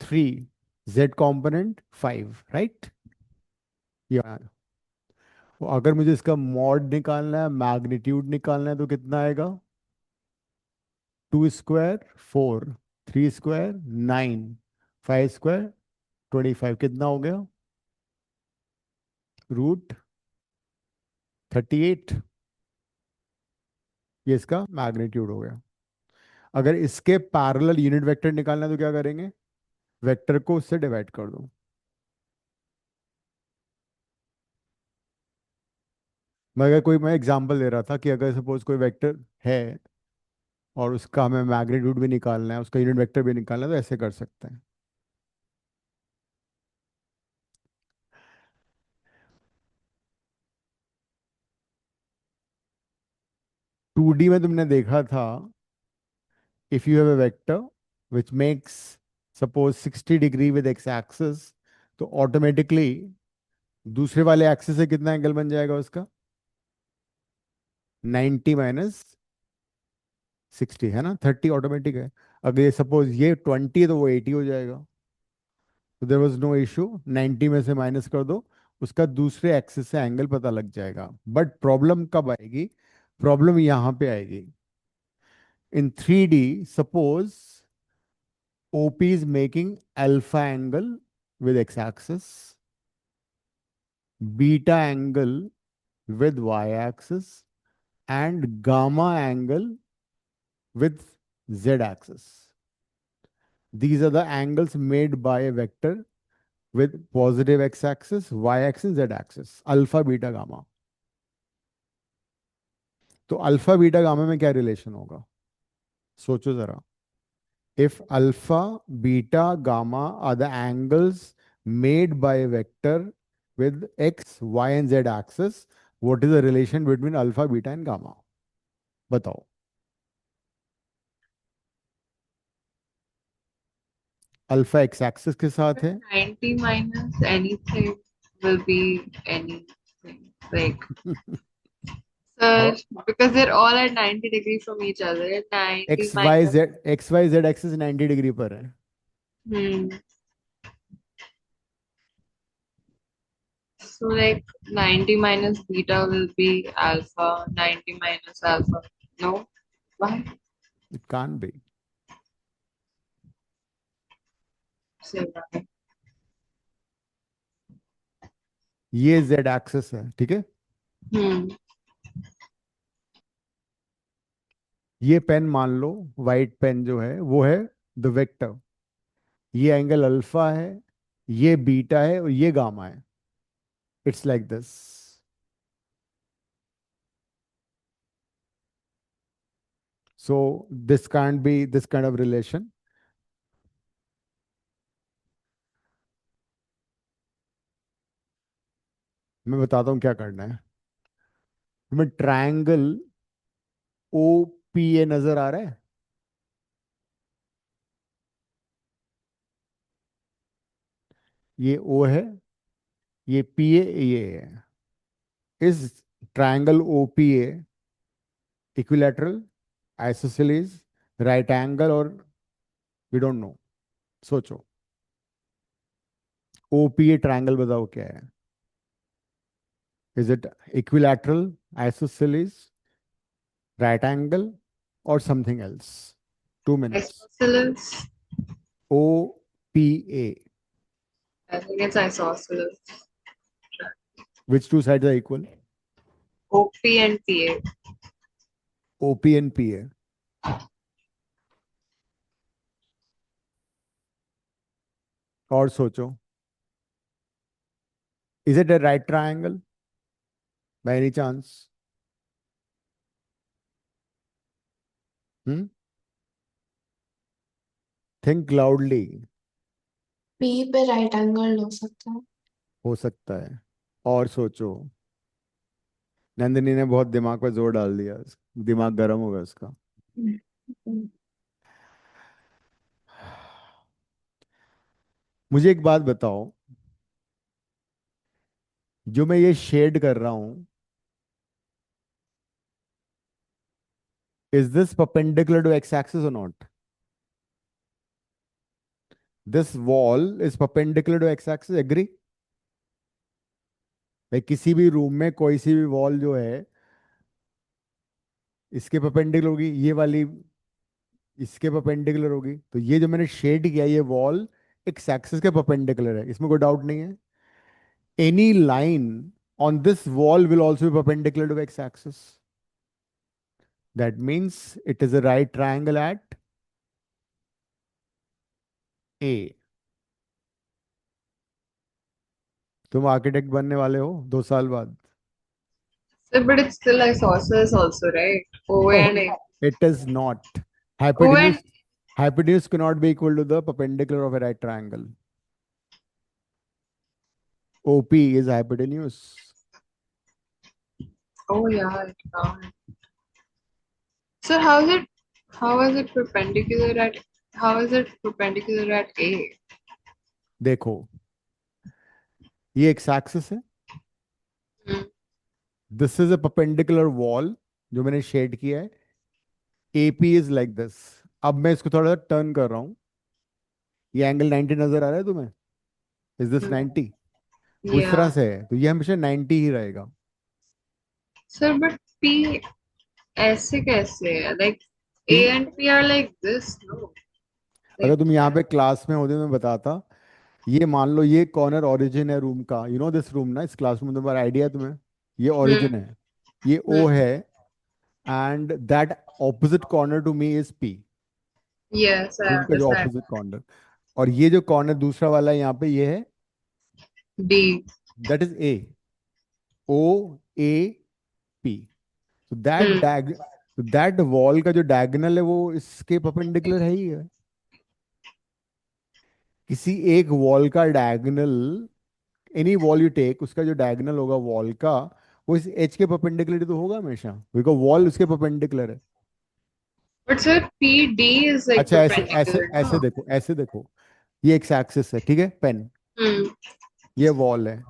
3, z component 5, right? ये तो अगर मुझे इसका मॉड निकालना है, मैग्नीट्यूड निकालना है, तो कितना आएगा? 2 स्क्वायर 4, 3 स्क्वायर 9, 5 स्क्वायर 25, कितना हो गया? रूट 38। ये इसका मैग्नीट्यूड हो गया। अगर इसके पैरेलल यूनिट वेक्टर निकालना है तो क्या करेंगे? वेक्टर को उससे डिवाइड कर दो। मैं एग्जांपल दे रहा था कि अगर सपोज कोई वेक्टर है और उसका हमें मैग्नीट्यूड भी निकालना है, उसका यूनिट वेक्टर भी निकालना है, तो ऐसे कर सकते हैं। 2D में तुमने देखा था, if you have a vector which makes suppose 60 degree with X axis, तो ऑटोमेटिकली दूसरे वाले एक्सिस से कितना एंगल बन जाएगा उसका? 90 माइनस 60, है ना? 30 ऑटोमेटिक है। अगर ये सपोज ये 20 है तो वो 80 हो जाएगा। तो देयर वाज नो इशू, 90 में से माइनस कर दो, उसका दूसरे एक्सिस से एंगल पता लग जाएगा। बट प्रॉब्लम कब आएगी? प्रॉब्लम यहाँ पे आएगी। इन 3D, suppose OP is making alpha angle with x axis, beta angle with y axis, and gamma angle with z axis. These are the angles made by a vector with positive x axis, y axis, z axis, alpha, beta, gamma. तो अल्फा बीटा गामा में क्या रिलेशन होगा? सोचो जरा। If alpha, beta, gamma are the angles made by a vector with x, y and z axis, what is the relation between alpha, beta and gamma? बताओ। अल्फा एक्स एक्सिस के साथ है, 90 minus anything will be anything. Like, sir, because they're all at 90 degrees from each other. 90 X Y minus. Z axis 90 degree पर है. Hmm. So like 90 minus beta will be alpha. 90 minus alpha. No? Why? It can't be. Say why. ये जेड एक्सिस है, ठीक है. Hmm. ये पेन मान लो, वाइट पेन जो है वो है द वेक्टर. ये एंगल अल्फा है, ये बीटा है और ये गामा है. It's like this. So this can't be this kind of relation. मैं बताता हूँ क्या करना है. तुम्हें ट्रायंगल ओ पी ए नजर आ रहा है. ये ओ है, ये पी ए, ये है. इस triangle O P A equilateral, isosceles, right angle or we don't know. सोचो, ओ पी ए ट्रायंगल बताओ क्या है. Is it equilateral, isosceles, right angle or something else? 2 minutes. Isosceles. O P A. I think it's isosceles. Which two sides are equal? OP and PA. OP and PA. और सोचो, is it a right triangle by any chance? Hmm? Think loudly. P पे राइट एंगल हो सकता है. हो सकता है. और सोचो. नंदिनी ने बहुत दिमाग पर जोर डाल दिया. दिमाग गर्म हो गया उसका. मुझे एक बात बताओ, जो मैं ये शेड कर रहा हूं, is this perpendicular to x-axis or not? This wall is perpendicular to x-axis. Agree? भाई किसी भी रूम में कोई सी भी वॉल जो है इसके परपेंडिकुलर होगी, ये वाली इसके परपेंडिकुलर होगी. तो ये जो मैंने शेड किया, ये वॉल एक्स एक्सिस के परपेंडिकुलर है, इसमें कोई डाउट नहीं है. Any line on this wall will also be perpendicular to x axis. That means it is a right triangle at A. तुम आर्किटेक्ट बनने वाले हो 2 साल बाद. So, but it's still isosceles also, right? O and A. It is not. O Hypotenuse and hypotenuse cannot be equal to the perpendicular of a right triangle. OP is hypotenuse. oh yeah, it can't. So how is it perpendicular at A? देखो, ये एक्स एक्सिस है. Hmm. This is a perpendicular wall जो मैंने शेड किया है. AP is like this. अब मैं इसको थोड़ा सा टर्न कर रहा हूं. ये एंगल 90 नजर आ रहा है तुम्हें? Is this 90? उस तरह Yeah. से है तो ये हमेशा 90 ही रहेगा. Sir, but P ऐसे कैसे है? Like A P, and P are like this, no? अगर Like तुम यहाँ पे क्लास में होते तो मैं बताता. ये मान लो ये कॉर्नर ओरिजिन है रूम का. यू नो दिस रूम ना, इस क्लासरूम तुम्हारा आइडिया है तुम्हें. ये ओरिजिन है, ये ओ hmm. है, and that opposite corner to me is P. Yes, I room का जो understand. Opposite corner. और ये जो कॉर्नर दूसरा वाला है यहाँ पे, ये है, D. That is A. O A P. तो Hmm. दैट वॉल का जो डायगोनल है वो इसके परपेंडिकुलर है ही है. किसी एक वॉल का diagonal, any wall you take, उसका जो डायगोनल होगा वॉल का, वो इस एच के परपेंडिकुलर तो होगा हमेशा, बिकॉज वॉल उसके परपेंडिकुलर है. But sir, PD is like अच्छा, ऐसे ऐसे perpendicular, ऐसे no? देखो, ऐसे देखो. ये एक्स एक्सिस है, ठीक है पेन. Hmm. ये वॉल है.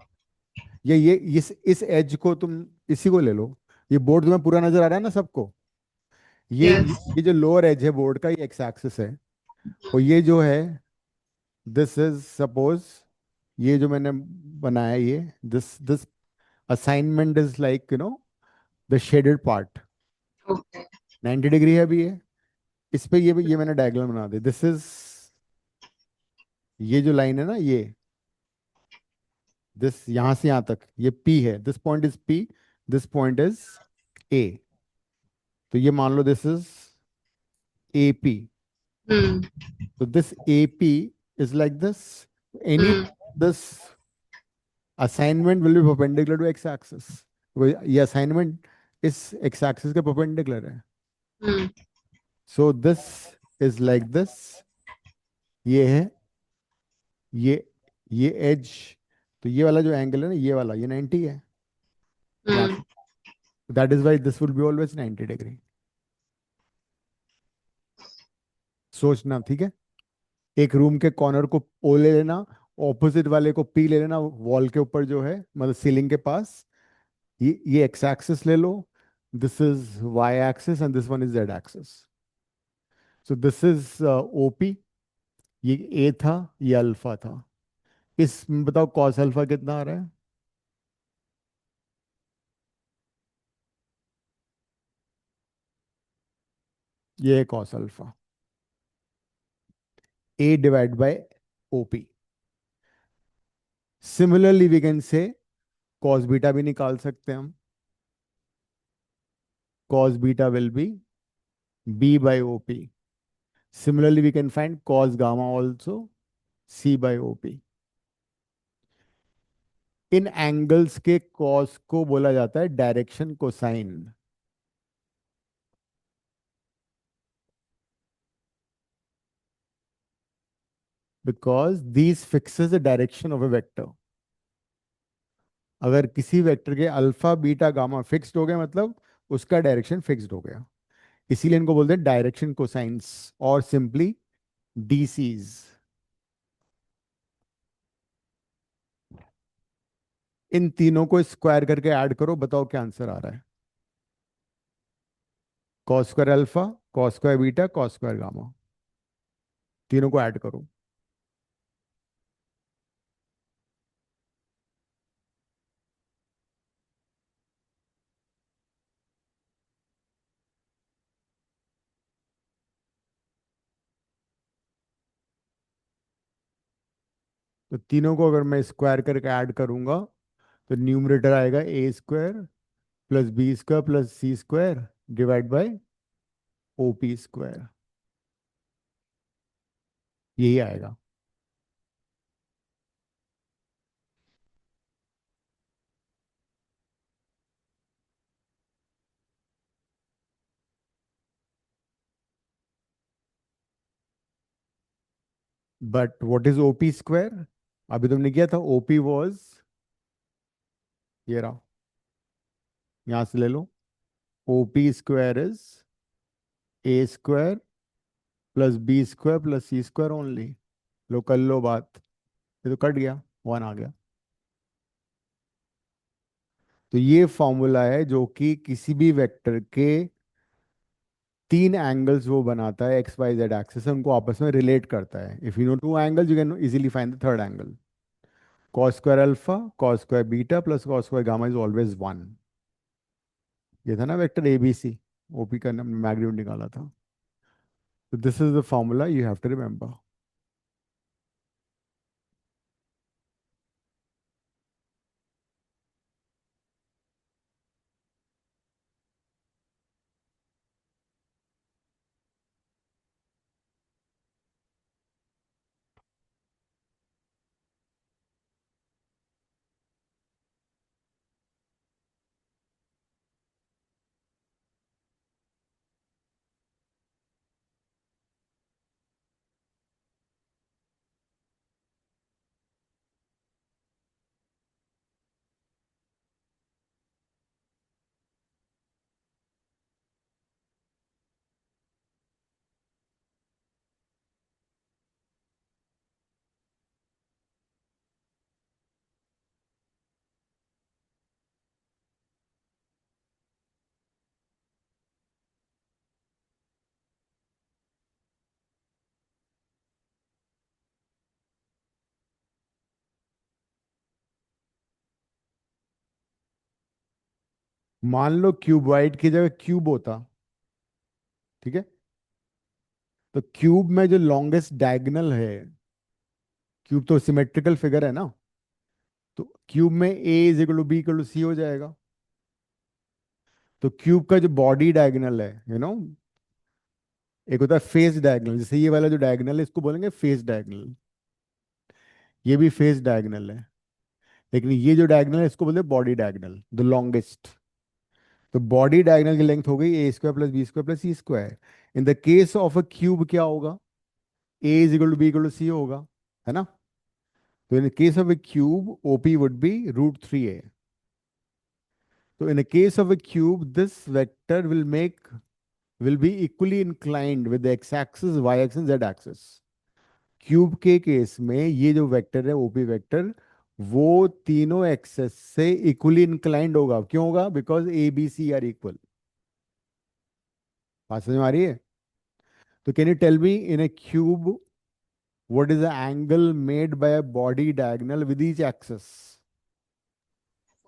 ये इस एज को तुम इसी को ले लो। ये बोर्ड तुम्हें पूरा नजर आ रहा है ना सबको? ये Yes. ये जो लोअर एज है बोर्ड का, ये एक्स एक्सिस है। और ये जो है, दिस इज सपोज, ये जो मैंने बनाया, ये this assignment is like the shaded part. Okay. 90 degree है अभी ये। इस पे ये मैंने डायग्राम बना दी। दिस इज, ये जो लाइन है ना, ये दिस यहां से यहां तक ये पी है। This point is P, this point is A. तो ये मान लो this is A P. Hmm. तो this A P is like this. Any Hmm. This assignment will be perpendicular to x axis. ये असाइनमेंट इस एक्स एक्सिस के परपेंडिकुलर है। Hmm. So this is like this. ये है, ये ये एज। तो ये वाला जो एंगल है ना, ये वाला, ये 90 है। Hmm. That is why this will be always 90 degree. सोचना, ठीक है? एक रूम के कॉर्नर को ओ ले लेना, ऑपोजिट वाले को पी ले लेना, वॉल के ऊपर जो है, मतलब सीलिंग के पास। ये एक्स एक्सिस ले लो, this is y axis and this one is z axis. So this is OP. ये ए था, ये अल्फा था। इसमें बताओ कॉस अल्फा कितना आ रहा है? ये है cos alpha, A divide by OP. Similarly we can say cos beta भी निकाल सकते हैं हम। Cos beta will be B by OP. Similarly, we can find cos gamma also C by OP. In angles के cos को बोला जाता है direction cosine, because these fixes the direction of A vector. अगर किसी वेक्टर के अल्फा बीटा गामा फिक्स्ड हो गया, मतलब उसका डायरेक्शन फिक्स्ड हो गया। इसीलिए इनको बोलते हैं डायरेक्शन कोसाइंस, और सिंपली डीसीज। इन तीनों को स्क्वायर करके ऐड करो, बताओ क्या आंसर आ रहा है? Cos square alpha, cos square beta, cos square gamma, तीनों को ऐड करो। तो तीनों को अगर मैं स्क्वायर करके ऐड करूंगा, तो न्यूमरेटर आएगा A square plus B square plus C square divide by O P square. यही आएगा। But what is O P square? अभी तुमने किया था, ओ पी वॉज, ये रहा, यहां से ले लो। O P square is A square plus B square plus C square only. लो कर लो बात, ये तो कट गया, वन आ गया। तो ये फॉर्मूला है जो कि किसी भी वेक्टर के तीन एंगल्स वो बनाता है, एक्स वाई जेड एक्सिस है, उनको आपस में रिलेट करता है। If you know two angles, you can easily find the third angle. Cos square alpha cos square beta plus cos square gamma is always one. ये था ना vector A B C, OP का मैग्नीट्यूड निकाला था। तो this is the formula you have to remember. मान लो क्यूबॉइड की जगह क्यूब होता, ठीक है, तो क्यूब में जो लॉन्गेस्ट डायगोनल है, क्यूब तो सिमेट्रिकल फिगर है ना, तो क्यूब में A is equal to B equal to C हो जाएगा। तो क्यूब का जो बॉडी डायगोनल है, एक होता है फेस डायगोनल, जैसे ये वाला जो डायगोनल है इसको बोलेंगे फेस डायगोनल, ये भी फेस डायगोनल है। लेकिन ये जो डायगोनल है इसको बोलते हैं बॉडी डायगोनल, द लॉन्गेस्ट। तो बॉडी डायगोनल की लेंथ हो गई A square plus B square plus C square. In the case of a cube क्या होगा, A is equal to B equal to C होगा, है ना। तो in the case of a cube, OP would be root 3a. So in the case of a cube, this vector will be equally inclined with the x-axis, y-axis, z-axis. Cube के केस में ये जो वेक्टर है ओपी वेक्टर, वो तीनों एक्सेस से इक्वली इंक्लाइंड होगा। क्यों होगा? Because A B C are equal. बात समझ में आ रही है? तो can you tell me in a cube what is the angle made by a body diagonal with each axis?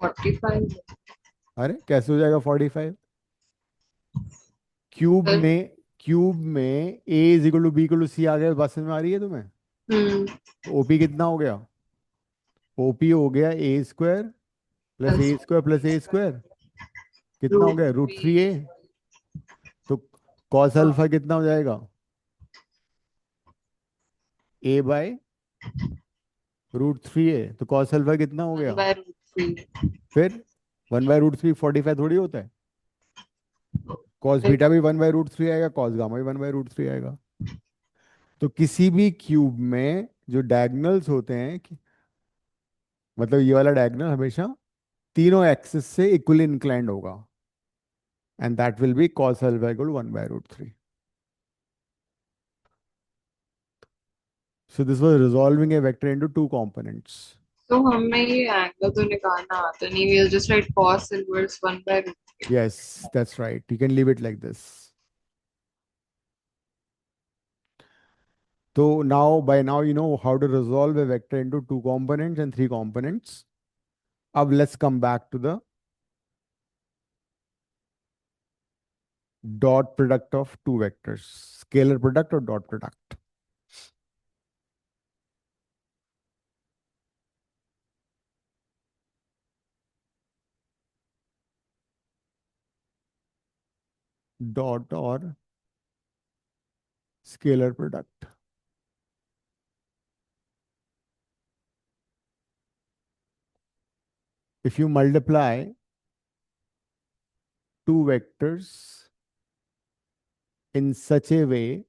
45. अरे कैसे हो जाएगा 45? Cube sir. में क्यूब में A is equal to B equal to C आ गया। बात समझ में आ रही है तुम्हें? ओपी कितना हो गया? ओपी हो गया ए स्क्वायर प्लस ए स्क्वायर प्लस ए स्क्वायर, कितना हो गया? Root 3a। तो कॉस अल्फा कितना हो जाएगा? ए बाय रूट 3a। तो कॉस अल्फा कितना हो गया? 1/√3. फिर 1/√3 45 थोड़ी होता है। कॉस बीटा भी 1/√3 आएगा, कॉस गामा भी 1/√3 आएगा। तो किसी भी क्यूब में जो डायगोनल्स होते हैं मतलब ये वाला डायगोनल हमेशा तीनों एक्सिस से इक्वली इंक्लाइंड होगा, and that will be cos alpha equal 1/√3. So this was resolving a vector into two components. तो हमें ये एंगल तो निकालना आता नहीं. We'll just write cos inverse 1/√3. Yes, that's right. You can leave it like this. So by now you know how to resolve a vector into two components and three components. Now let's come back to the dot product of two vectors, scalar product or dot product. Dot or scalar product. If you multiply two vectors in such a way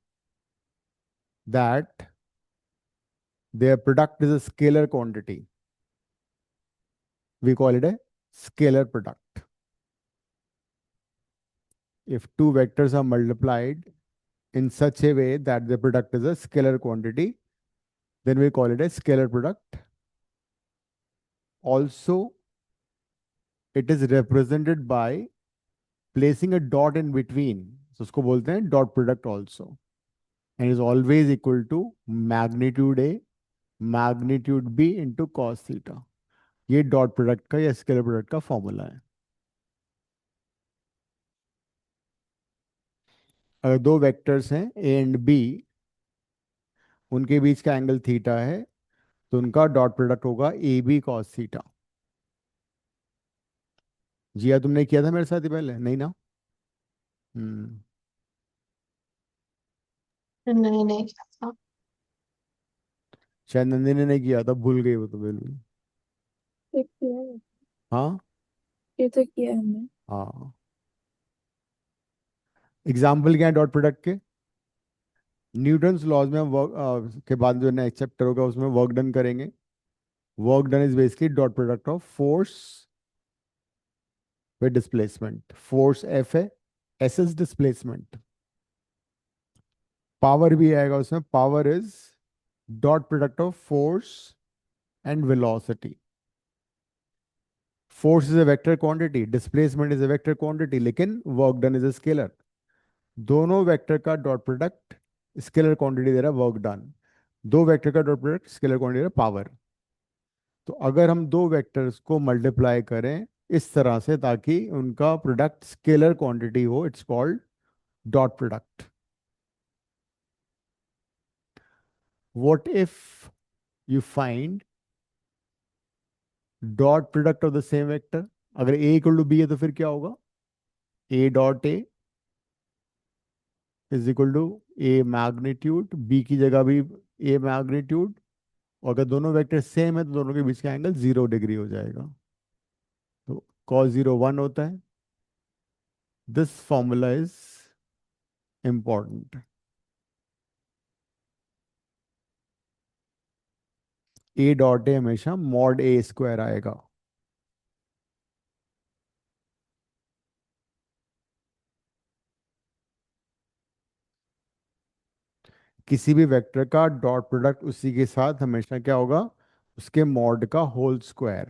that their product is a scalar quantity, we call it a scalar product. If two vectors are multiplied in such a way that the product is a scalar quantity, then we call it a scalar product. Also, it is represented by placing a dot in between. So उसको बोलते हैं dot product also, and is always equal to magnitude A magnitude B into cos theta. ये डॉट प्रोडक्ट का या स्केलर प्रोडक्ट का फॉर्मूला है। अगर दो वेक्टर्स हैं ए एंड बी, उनके बीच का एंगल थीटा है, तो उनका डॉट प्रोडक्ट होगा ए बी कॉस थीटा। जिया तुमने किया था मेरे साथ ही पहले, नहीं ना? हम्म। नहीं नहीं क्या था। शायद नंदिनी ने नहीं किया था, भूल गई वो तो बिल्कुल। ये किया है। हाँ ये तो किया है हमने। हाँ। एग्जाम्पल क्या है डॉट प्रोडक्ट के? न्यूटन्स लॉज में हम वर्क के बाद जो नेक्स्ट चैप्टर होगा उसमें वर्क डन करेंगे। Work done is basically dot product of force with displacement. Force F है, एस इज डिस्प्लेसमेंट। पावर भी आएगा उसमें, power is dot product of force and velocity. Force is a vector quantity, displacement is a vector quantity, लेकिन work done is a scalar. दोनों वेक्टर का डॉट प्रोडक्ट स्केलर क्वांटिटी दे रहा है वर्क डन, दो वेक्टर का डॉट प्रोडक्ट स्केलर क्वांटिटी दे रहा है पावर। तो अगर हम दो वेक्टर्स को मल्टीप्लाई करें इस तरह से, ताकि उनका प्रोडक्ट स्केलर क्वांटिटी हो. It's called dot product. What if you find dot product of the same vector? अगर ए इक्वल टू बी है तो फिर क्या होगा? A dot A is equal to A magnitude, B की जगह भी ए मैग्नीट्यूड. और अगर दोनों वेक्टर सेम है तो दोनों के बीच का एंगल 0 डिग्री हो जाएगा. तो cos 0 1 होता है. This formula is important. A dot ए हमेशा मॉड ए स्क्वायर आएगा. किसी भी वेक्टर का डॉट प्रोडक्ट उसी के साथ हमेशा क्या होगा? उसके मॉड का होल स्क्वायर.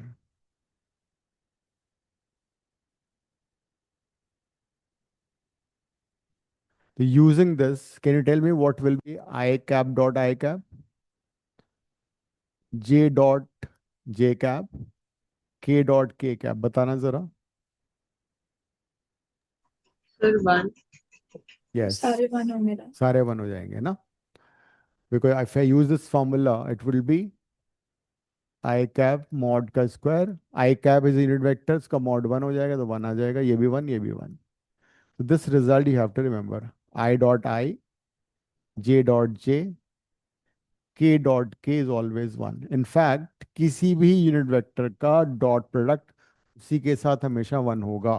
तो using this, can you tell me what will be I cap dot I cap, J dot J cap, K dot K cap? बताना जरा. Sir, 1. यस, सारे वन होंगे ना? सारे वन हो जाएंगे ना. Because if I use this formula it will be I cap mod का square. I cap is unit vector, उसका मॉड 1 हो जाएगा तो 1 आ जाएगा. ये भी 1, ये भी 1. So this result you have to remember. I dot I, J dot J, K dot K is always 1. In fact, किसी भी यूनिट वेक्टर का डॉट प्रोडक्ट उसी के साथ हमेशा 1 होगा.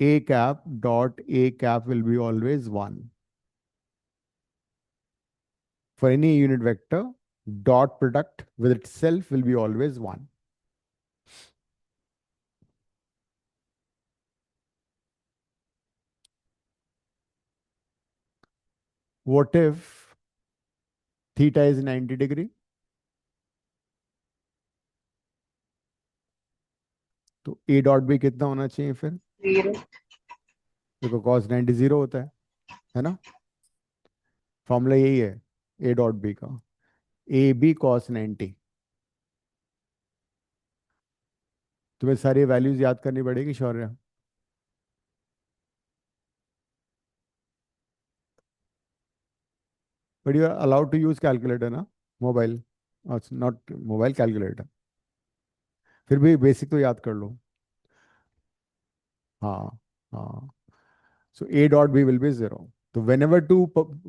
A cap dot A cap will be always 1. For any unit vector, dot product with itself will be always 1. What if theta is 90 degree? तो A dot B कितना होना चाहिए फिर? 0. देखो cos 90 0 होता है ना. फॉर्मूला यही है A डॉट B का. A B cos 90. तुम्हें सारी वैल्यूज याद करनी पड़ेगी Shaurya. But you are allowed to use calculator ना, मोबाइल. Not mobile, calculator. फिर भी बेसिक तो याद कर लो. हाँ, हाँ. So A dot B will be 0. तो whenever two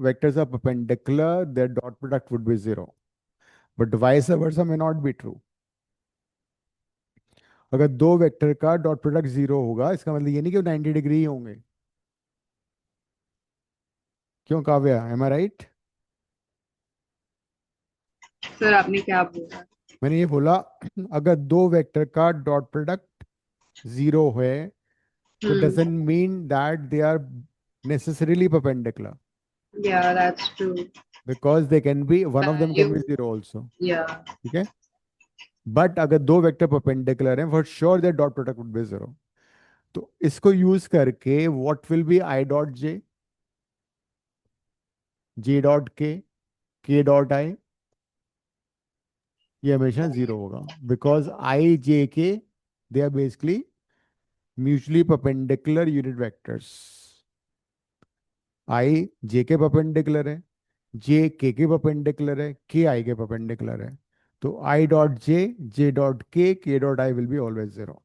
vectors are perpendicular, their dot product would be 0. But vice versa may not be true. अगर दो वेक्टर का डॉट प्रोडक्ट 0 होगा, इसका मतलब ये नहीं कि वो 90 डिग्री ही होंगे. क्यों काव्या, एम आई राइट? Sir, आपने क्या बोला? मैंने ये बोला अगर दो वेक्टर का डॉट प्रोडक्ट 0 है तो Hmm. doesn't mean that they are necessarily perpendicular, Yeah, that's true. because they can be, one of them can be Value. 0 also. Yeah. ठीक है. बट अगर दो वेक्टर perpendicular हैं, for sure their dot product would be 0. तो इसको यूज करके what will be I dot J, J dot K, K dot I? ये हमेशा 0 होगा, because I J K they are basically mutually perpendicular unit vectors. I J के perpendicular है, J K के perpendicular है, K I के perpendicular है. तो I dot J, J dot K, K dot I will be always 0.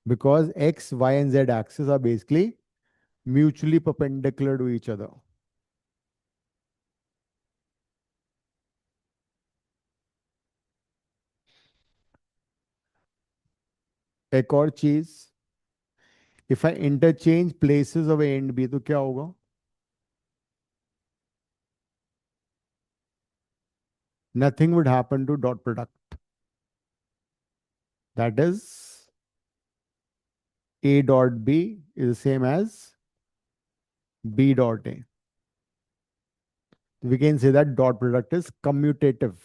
Because X, Y and Z axes are basically mutually perpendicular to each other. एक और चीज, if I interchange places of A and B तो क्या होगा? Nothing would happen to dot product. That is, A dot B is the same as B dot A. We can say that dot product is commutative.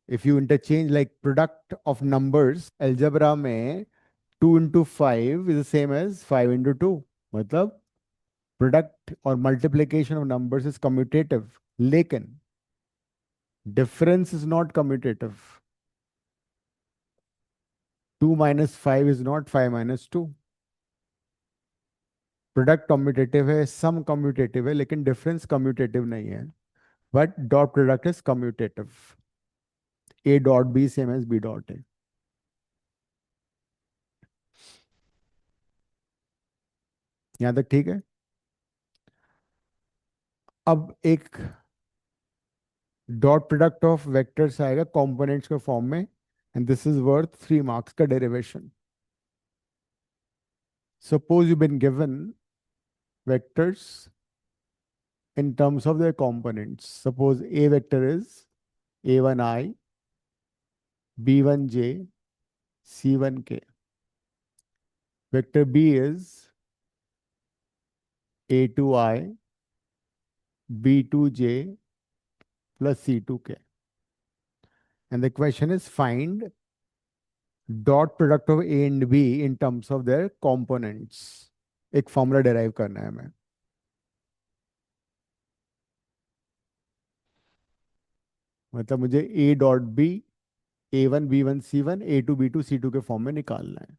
If you interchange like product of numbers, algebra में 2 into 5 is the same as 5 into 2. मतलब product or multiplication of numbers is commutative. लेकिन Difference is not commutative. 2 minus 5 is not 5 minus 2. Product commutative है, सम कम्यूटेटिव है, लेकिन डिफरेंस कम्यूटेटिव नहीं है. But dot product is commutative. A dot B same as B dot A. यहां तक ठीक है. अब एक डॉट प्रोडक्ट ऑफ वेक्टर्स आएगा कंपोनेंट्स के फॉर्म में, and this is worth 3 marks का derivation. Suppose you been given vectors in terms of their components. Suppose A vector is A1i, B1j, C1k. Vector B is A2i, B2j plus C2k. And the question is find dot product of A and B in terms of their components. एक फॉर्मूला डेराइव करना है हमें. मतलब मुझे A dot B A1 B1 C1 A2 B2 C2 के फॉर्म में निकालना है.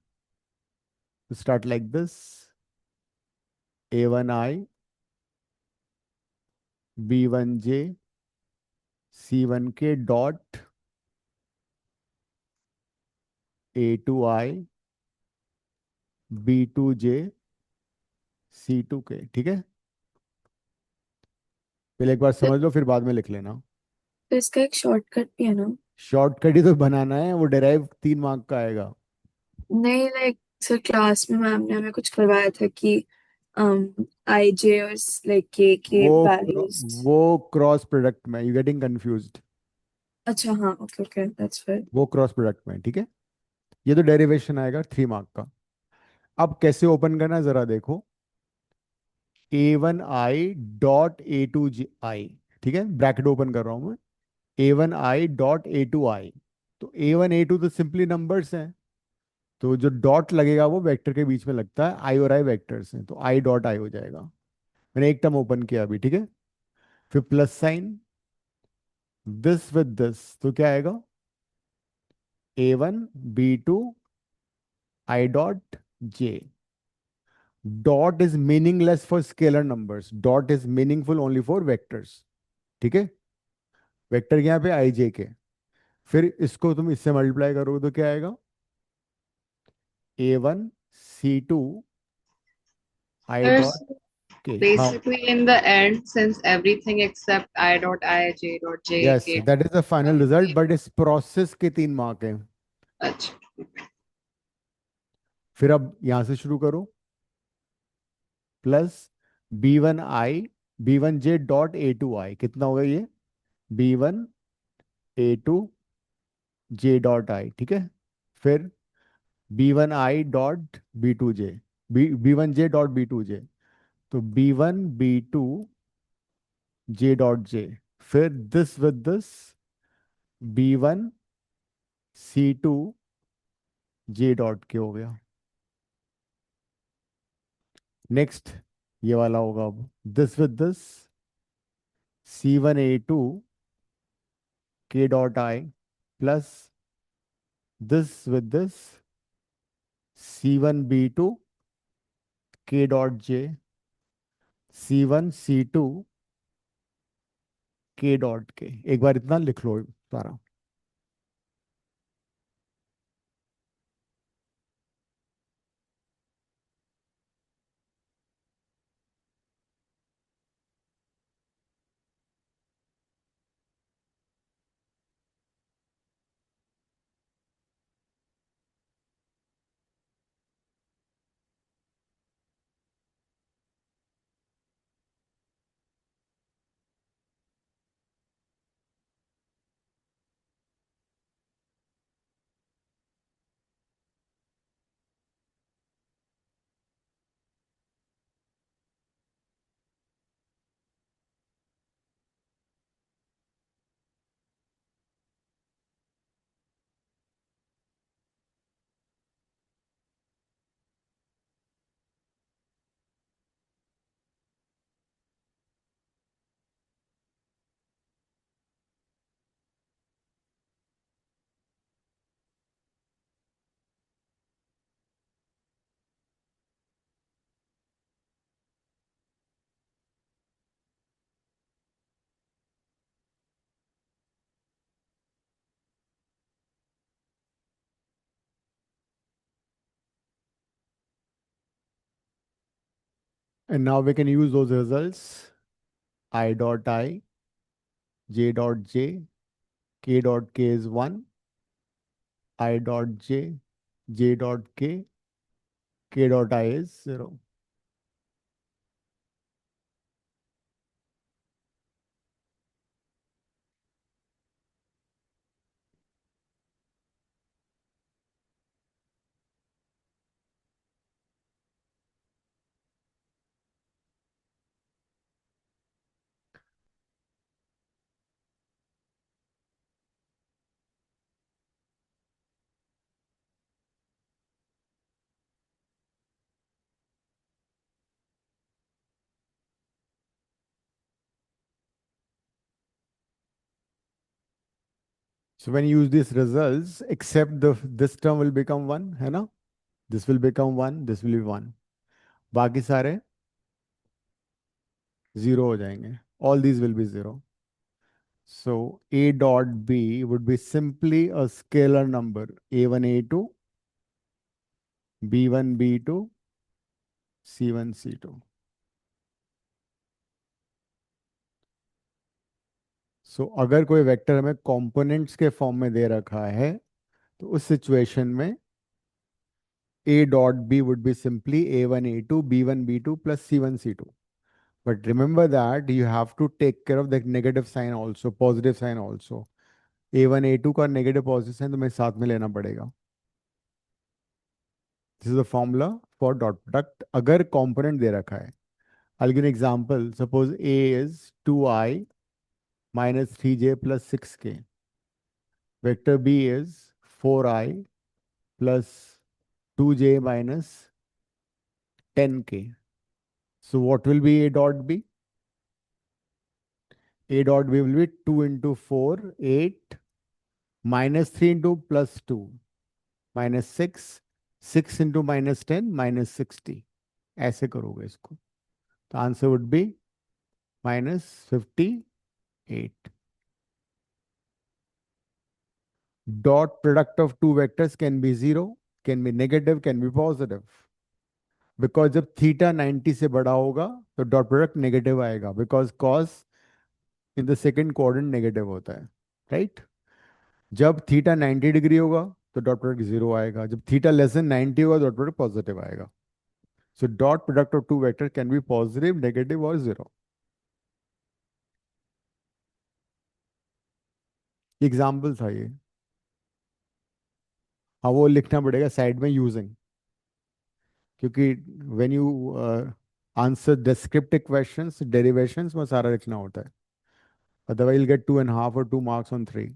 तो start like this. A1i, B1j, C1k dot A2i, B2j, C2k. ठीक है. पहले एक बार तो, समझ लो, फिर बाद में लिख लेना. तो इसका एक शॉर्टकट भी है ना? शॉर्टकट ही तो बनाना है, वो डेराइव 3 मार्क का आएगा. नहीं, लाइक सर क्लास में मैम ने हमें कुछ करवाया था कि आई जे और लाइक के वो वैल्यूज. वो क्रॉस प्रोडक्ट में यू गेटिंग कंफ्यूज्ड. अच्छा हाँ, ओके ओके, दैट्स फाइन. वो क्रॉस प्रोडक्ट में. ठीक है. ये तो डेरिवेशन आएगा 3 मार्क का. अब कैसे ओपन करना है जरा देखो. A1i dot A2i. ठीक है, ब्रैकेट ओपन कर रहा हूं मैं. A1i dot A2i. तो A1 A2 तो सिंपली नंबर्स हैं, तो जो डॉट लगेगा वो वेक्टर के बीच में लगता है. आई और आई वेक्टर्स हैं, तो आई डॉट आई हो जाएगा. मैंने एक टर्म ओपन किया अभी. ठीक है. फिर plus sign, this with this, तो क्या आएगा. A1 B2 I dot J. Dot is meaningless for scalar numbers. Dot is meaningful only for vectors. ठीक है. वेक्टर यहाँ पे आई जे के. फिर इसको तुम इससे मल्टीप्लाई करोगे तो क्या आएगा. A1 C2 आई There's डॉट के. हाँ. basically in the end, since everything except I dot I, J dot J, yes, K. That is the final result, but इस प्रोसेस के 3 मार्क हैं. अच्छा. फिर अब यहां से शुरू करो. Plus B1i B1j dot A2i. कितना होगा ये. B1 A2 J dot I. ठीक है. फिर B1i dot B2j, B1j dot B2j. तो B1 B2 J dot J. फिर this with this B1 C2 J dot के हो गया. नेक्स्ट ये वाला होगा अब. This with this C1 A2 K dot I plus this with this C1 B2 K dot J, C1 C2 K dot K. एक बार इतना लिख लो सारा. And now we can use those results. I dot I, j dot j, k dot k is 1, I dot j, j dot k dot I is 0. So when you use these results, except this term will become 1, है ना? This will become 1, this will be 1. बाकी सारे 0 हो जाएंगे. All these will be 0. So A dot B would be simply a scalar number. A1, A2, B1, B2, C1, C2. So अगर कोई वेक्टर हमें कंपोनेंट्स के फॉर्म में दे रखा है, तो उस सिचुएशन में A dot B would be simply A1, A2, B1, B2 plus C1, C2. But remember that you have to take care of the negative sign also, positive sign also. A1, A2 का negative positive sign तुम्हें साथ में लेना पड़ेगा. This is the formula for dot product. अगर component दे रखा है. I'll give an example. Suppose A is 2I minus 3j plus 6k. Vector B is 4I plus 2j minus 10k. So what will be A dot B? A dot B will be 2 into 4, 8, minus 3 into plus 2, minus 6, 6 into minus 10, minus 60. ऐसे करोगे इसको. The answer would be minus 58. Dot product of two vectors can be 0, can be negative, can be positive. Because जब theta 90 से बड़ा होगा तो dot product negative आएगा. Because cos in the second quadrant negative होता है. Right? जब थीटा 90 डिग्री होगा तो डॉट प्रोडक्ट 0 आएगा. जब थीटा लेस देन 90 होगा डॉट प्रोडक्ट पॉजिटिव आएगा. So dot product of two vector can be positive, negative और 0. एग्जाम्पल था ये. हाँ वो लिखना पड़ेगा साइड में यूजिंग, क्योंकि when you answer descriptive questions derivations में सारा लिखना होता है. अदरवाइज गेट 2.5 और 2 मार्क्स ऑन 3.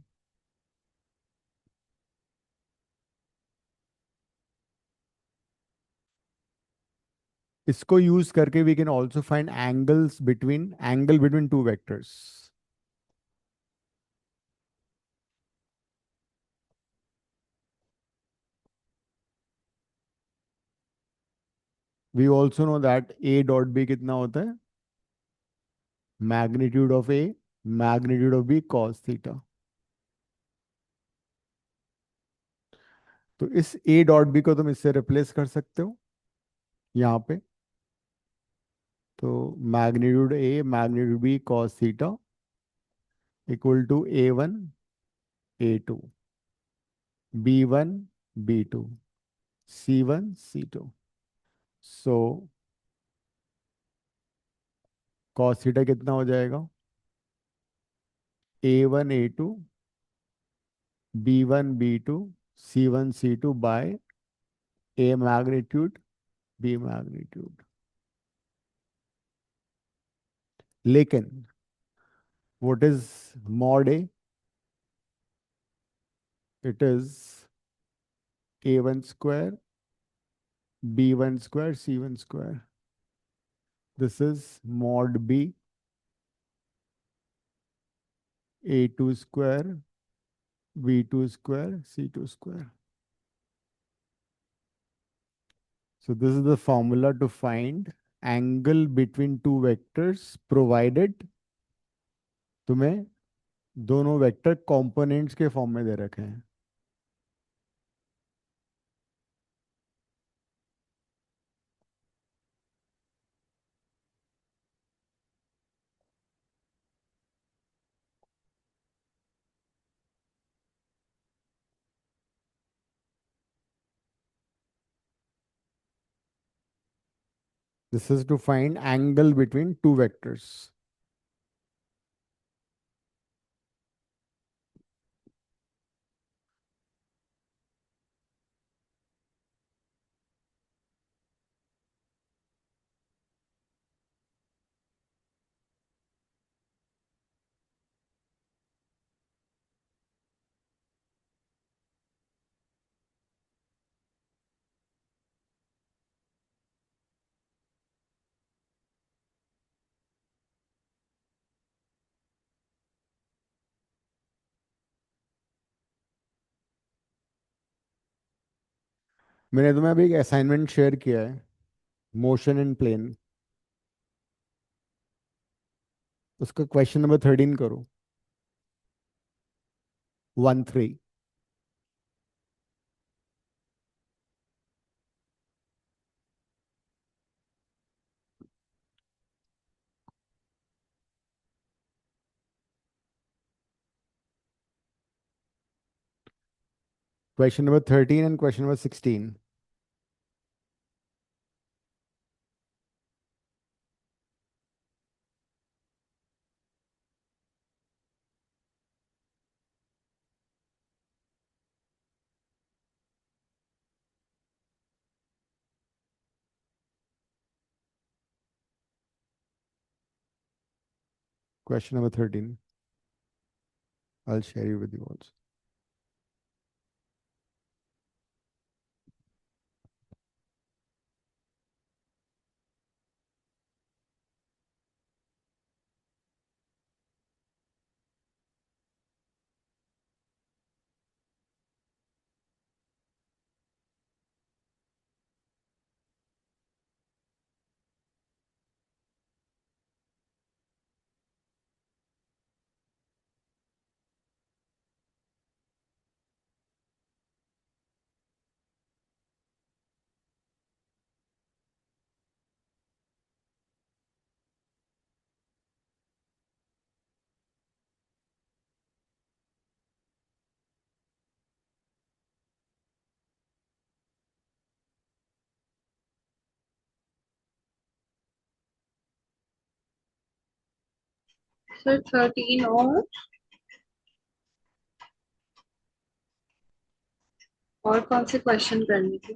इसको यूज करके we can also find angle between two vectors. We also know that A dot B कितना होता है? Magnitude of A magnitude of B cos theta. तो इस ए डॉट बी को तुम इससे रिप्लेस कर सकते हो यहाँ पे. तो magnitude A magnitude B cos theta equal to A1 A2 B1 B2 C1 C2. So cos theta कितना हो जाएगा? A1 A2 B1 B2 C1 C2 by A magnitude B magnitude. लेकिन what is mod A? It is A1 square B1 square C1 square. This is mod B A2 square B2 square C2 square. So this is the formula to find angle between two vectors provided तुम्हें दोनों वेक्टर कंपोनेंट्स के फॉर्म में दे रखे हैं. This is to find angle between two vectors. मैंने तुम्हें अभी एक असाइनमेंट शेयर किया है, मोशन इन प्लेन। उसका क्वेश्चन नंबर 13 करो। 1 3। Question number 13 and question number 16. Question number 13. I'll share you with you also. Sir 13 और कौन से क्वेश्चन करने थे?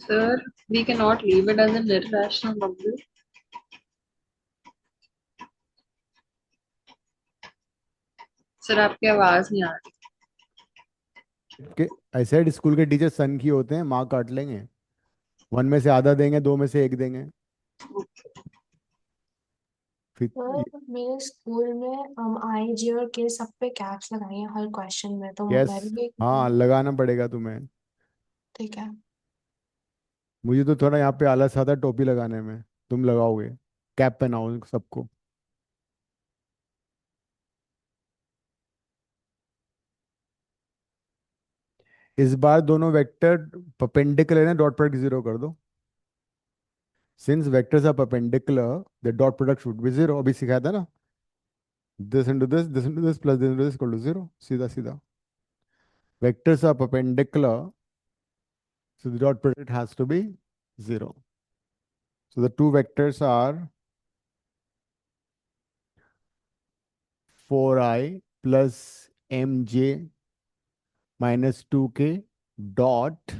Sir, we cannot leave it as an irrational number. Sir आपकी आवाज नहीं आ रही। के आई सेड स्कूल के टीचर सन की होते हैं, मार्क काट लेंगे, 1 में से आधा देंगे, 2 में से 1 देंगे। फिर सर मेरे स्कूल में हम आई जे और के सब पे कैप्स लगाई हैं हर क्वेश्चन में, तो यस, मैं भी हाँ लगाना पड़ेगा तुम्हें। ठीक है। मुझे तो थोड़ा यहाँ पे आलस आता है टोपी लगाने में, तुम लगाओगे, कैप पहनाओ सबको। इस बार दोनों वेक्टर परपेंडिकुलर हैं, डॉट प्रोडक्ट 0 कर दो। Since vectors are perpendicular the dot product should be 0, अभी सिखाया था ना, this into this plus this into this equal to 0, सीधा सीधा। Vectors are perpendicular, so the dot product has to be 0. So the two vectors are 4i plus mj minus 2k dot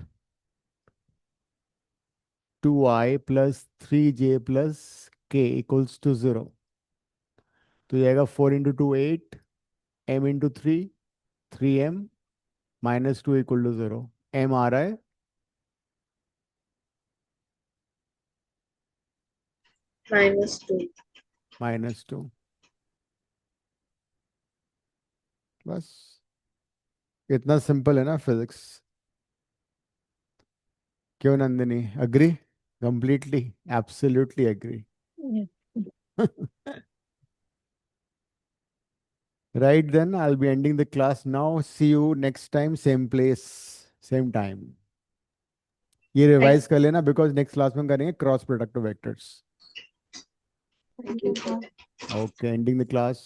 2i plus 3j plus k equals to 0. तो ये आएगा 4 into 2 8, m into 3 3m minus 2 equal to 0। m आ रहा है -2। -2। बस इतना सिंपल है ना फिजिक्स। क्यों Nandini, agree? Completely, absolutely agree. Right then, I'll be ending the class now. See you next time, same place, same time. ये रिवाइज कर लेना बिकॉज नेक्स्ट क्लास में करेंगे cross product of vectors. Thank you, sir. Okay, ending the class.